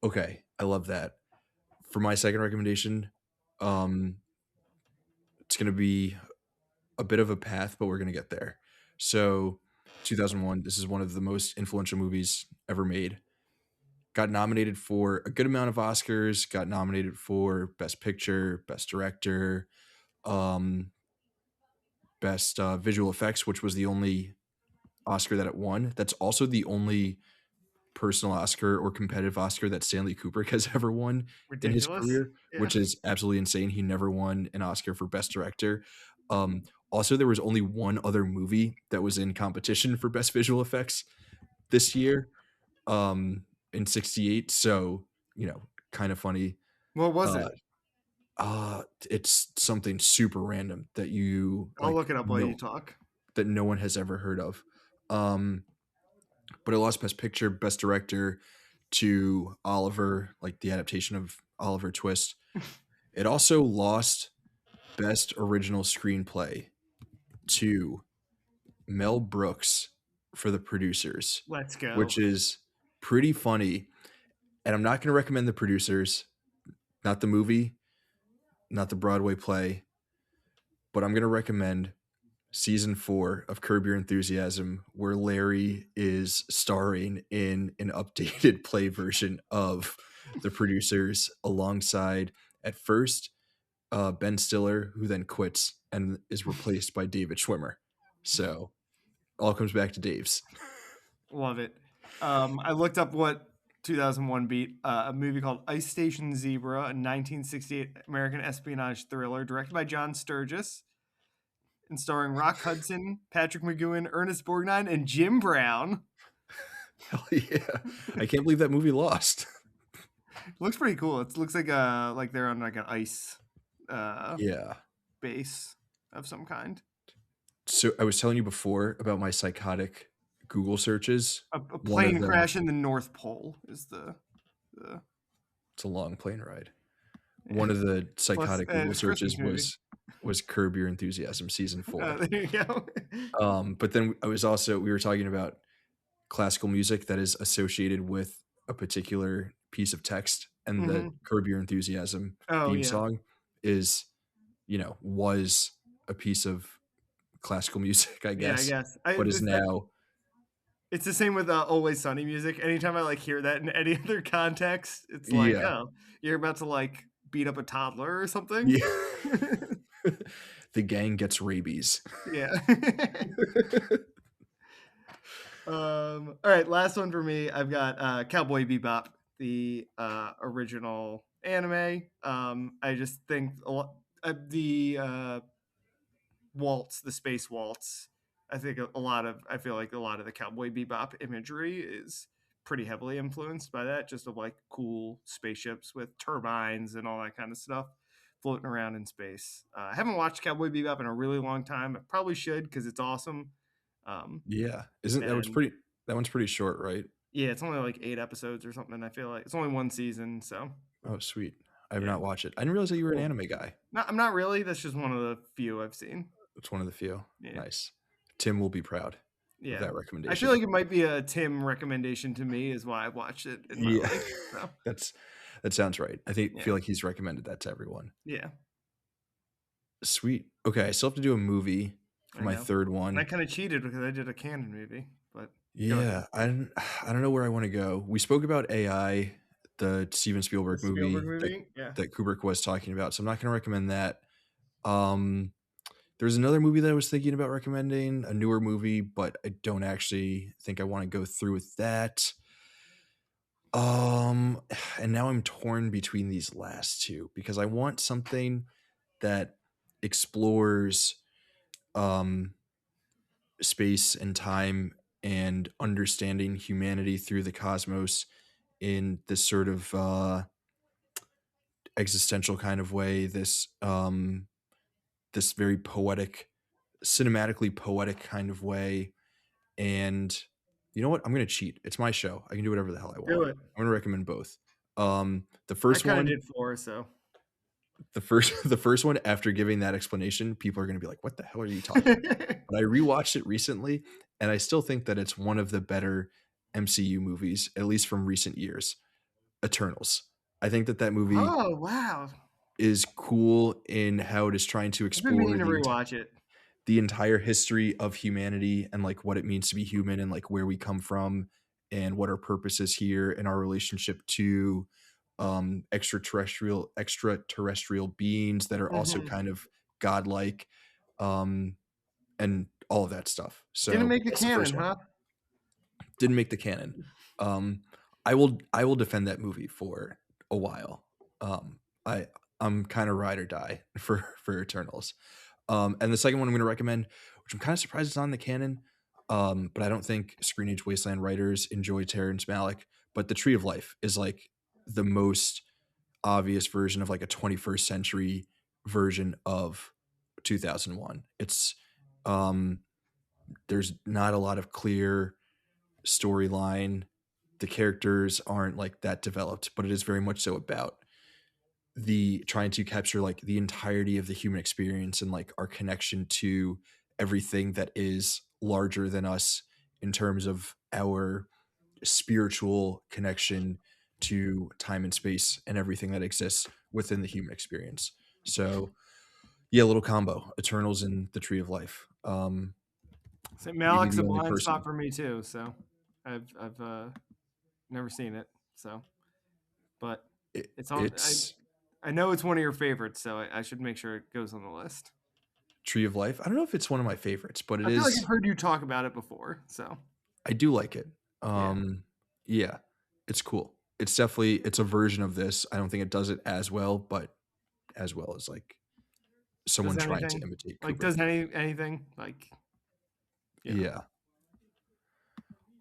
okay, I love that. For my second recommendation, um it's going to be a bit of a path, but we're going to get there. So, 2001, this is one of the most influential movies ever made. Got nominated for a good amount of Oscars, got nominated for Best Picture, Best Director, um, Best Visual Effects, which was the only Oscar that it won. That's also the only personal Oscar or competitive Oscar that Stanley Kubrick has ever won in his Ridiculous. career, Yeah. which is absolutely insane. He never won an Oscar for Best Director. Also, there was only one other movie that was in competition for Best Visual Effects this year, in '68. So, kind of funny. What was Uh, it? it's something super random that you I'll like look it up while you no talk. that no one has ever heard of. Um, but it lost Best Picture, Best Director to Oliver, like the adaptation of Oliver Twist. It also lost Best Original Screenplay to Mel Brooks for The Producers, Let's go. which is pretty funny. And I'm not going to recommend The Producers, not the movie, not the Broadway play, but I'm going to recommend season 4 of Curb Your Enthusiasm, where Larry is starring in an updated play version of The Producers alongside, at first, Ben Stiller, who then quits and is replaced by David Schwimmer. So all comes back to Dave's. Love it. I looked up what 2001 beat a movie called Ice Station Zebra, a 1968 American espionage thriller directed by John Sturgis and starring Rock Hudson, Patrick McGowan, Ernest Borgnine, and Jim Brown. Hell yeah. I can't believe that movie lost. Looks pretty cool. It looks like they're on like an ice Yeah. base of some kind. So I was telling you before about my psychotic Google searches. A One of plane them, crash in the North Pole is the it's a long plane ride. yeah. One of the Plus, psychotic Google it's a Christmas searches movie. was Curb Your Enthusiasm season 4. There you go. But then we were talking about classical music that is associated with a particular piece of text, and the Curb Your Enthusiasm Oh theme yeah. song is, was a piece of classical music, I Yeah, I guess, guess. but is now. It's the same with Always Sunny music. Anytime I like hear that in any other context, it's like, Yeah. oh, you're about to like beat up a toddler or something. Yeah. The gang gets rabies. Yeah. All right, last one for me. I've got Cowboy Bebop, the original anime. I just think a lot the waltz, the space waltz. I think I feel like a lot of the Cowboy Bebop imagery is pretty heavily influenced by that, just of like cool spaceships with turbines and all that kind of stuff floating around in space. I haven't watched Cowboy Bebop in a really long time. I probably should because it's awesome. Yeah. That one's pretty short, right? Yeah, it's only like 8 episodes or something. I feel like it's only one season, so. Oh, sweet. I have not watched it. I didn't realize that you were an anime guy. No, I'm not really. That's just one of the few I've seen. It's one of the few. Yeah. Nice. Tim will be proud of that recommendation. I feel like it might be a Tim recommendation to me, is why I watched it in my life. So. That sounds right. I feel like he's recommended that to everyone. Yeah. Sweet. Okay, I still have to do a movie for my third one. And I kind of cheated because I did a Canon movie, but yeah, I don't know where I want to go. We spoke about AI, the Steven Spielberg movie that Kubrick was talking about, so I'm not going to recommend that. There's another movie that I was thinking about recommending, a newer movie, but I don't actually think I want to go through with that. And now I'm torn between these last two because I want something that explores space and time and understanding humanity through the cosmos in this sort of existential kind of way, this very poetic, cinematically poetic kind of way. And you know what? I'm going to cheat. It's my show. I can do whatever the hell I want. Do it. I'm going to recommend both. The first one, I kind of did 4, so. The first one, after giving that explanation, people are going to be like, what the hell are you talking about? But I rewatched it recently, and I still think that it's one of the better MCU movies, at least from recent years. Eternals. I think that movie is cool in how it is trying to explore the entire history of humanity and like what it means to be human and like where we come from and what our purpose is here and our relationship to extraterrestrial beings that are also kind of godlike, and all of that stuff. So didn't make the canon, huh? Didn't make the canon. I will defend that movie for a while. I'm kind of ride or die for Eternals. And the second one I'm going to recommend, which I'm kind of surprised it's on the canon, but I don't think Screen Age Wasteland writers enjoy Terrence Malick. But The Tree of Life is like the most obvious version of like a 21st century version of 2001. It's there's not a lot of clear storyline. The characters aren't like that developed, but it is very much so about the trying to capture like the entirety of the human experience and like our connection to everything that is larger than us in terms of our spiritual connection to time and space and everything that exists within the human experience. So yeah, little combo, Eternals and the Tree of Life. St. Maybe Malik's the a only blind person. spot for me too. So I've never seen it. So, but it's on. It's I know it's one of your favorites, so I should make sure it goes on the list. Tree of Life. I don't know if it's one of my favorites, but it I feel like I've is. heard you talk about it before. So I do like it. yeah. Yeah, it's cool. It's definitely it's a version of this. I don't think it does it as well, but as well as like Does someone trying to anything imitate like Kubrick. does anything like yeah. Yeah.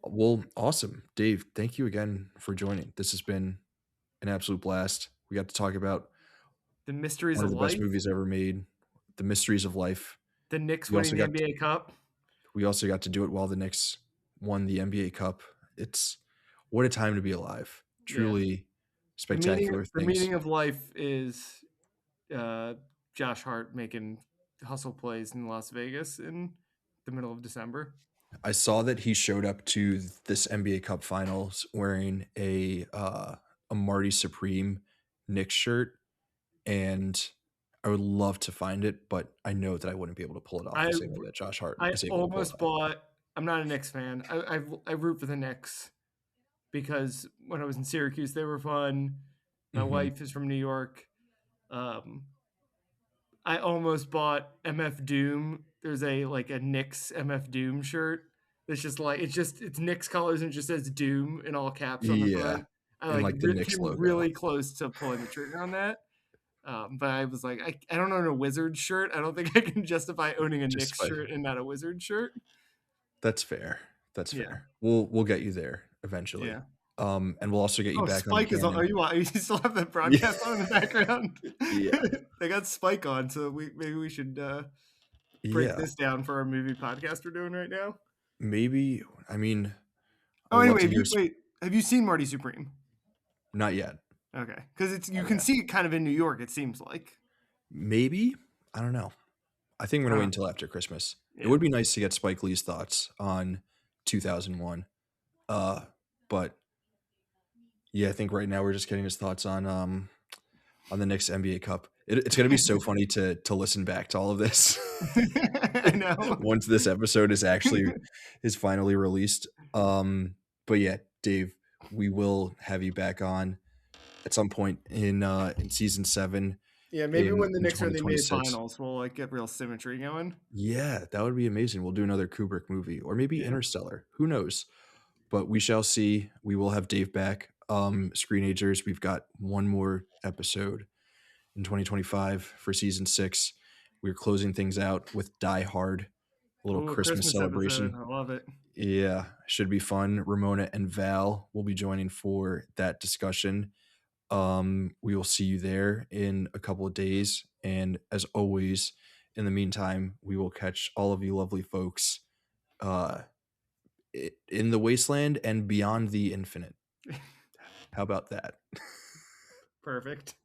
Well, awesome. Dave, thank you again for joining. This has been an absolute blast. We got to talk about The mysteries one of of the best life. movies ever made, The Mysteries of Life. The Knicks We winning also the got NBA Cup. we also got to do it while the Knicks won the NBA Cup. It's what a time to be alive. Yeah. Truly spectacular The things. meaning of life is uh, Josh Hart making hustle plays in Las Vegas in the middle of December. I saw that he showed up to this NBA Cup Finals wearing a Marty Supreme Knicks shirt, and I would love to find it, but I know that I wouldn't be able to pull it off I the same way that Josh Hart I is able to pull it almost off. bought. I'm not a Knicks fan. I root for the Knicks because when I was in Syracuse, they were fun. My Mhm. wife is from New York. Um, I almost bought MF Doom. There's a Knicks MF Doom shirt. It's Knicks colors and it just says Doom in all caps on the Yeah, front. I and like the Knicks came logo. really close to pulling the trigger on that. But I was like, I don't own a Wizards shirt. I don't think I can justify owning a Just Knicks by shirt and not a Wizards shirt. That's fair. That's Yeah, fair. We'll get you there eventually. yeah. And we'll also get you Oh, back on the Spike is on. Canon. You still have that Yeah. broadcast on in the background? Yeah. They got Spike on, so maybe we should break Yeah. this down for our movie podcast we're doing right now. Maybe, I mean, I Oh, would love anyway, to hear wait. Have you seen Marty Supreme? not yet. Okay, because you Not can yet. see it kind of in New York. It seems like. Maybe? I don't know. I think I'm gonna wait Oh, until after Christmas. It yeah. would be nice to get Spike Lee's thoughts on 2001. But yeah, I think right now we're just getting his thoughts on the next NBA Cup. It's gonna be so funny to listen back to all of this I know. once this episode is finally released. But yeah, Dave, we will have you back on at some point in season 7 Yeah, maybe in when the in Knicks are in the NBA 2026. Finals, we'll get real symmetry going. Yeah, that would be amazing. We'll do another Kubrick movie or maybe Yeah. Interstellar. Who knows? But we shall see. We will have Dave back. Screenagers, we've got one more episode in 2025 for season 6. We're closing things out with Die Hard, a little Oh, a Christmas Christmas episode. celebration. I love it. Yeah, should be fun. Ramona and Val will be joining for that discussion. We will see you there in a couple of days. And as always, in the meantime, we will catch all of you lovely folks uh, in the wasteland and beyond the infinite. How about that? Perfect.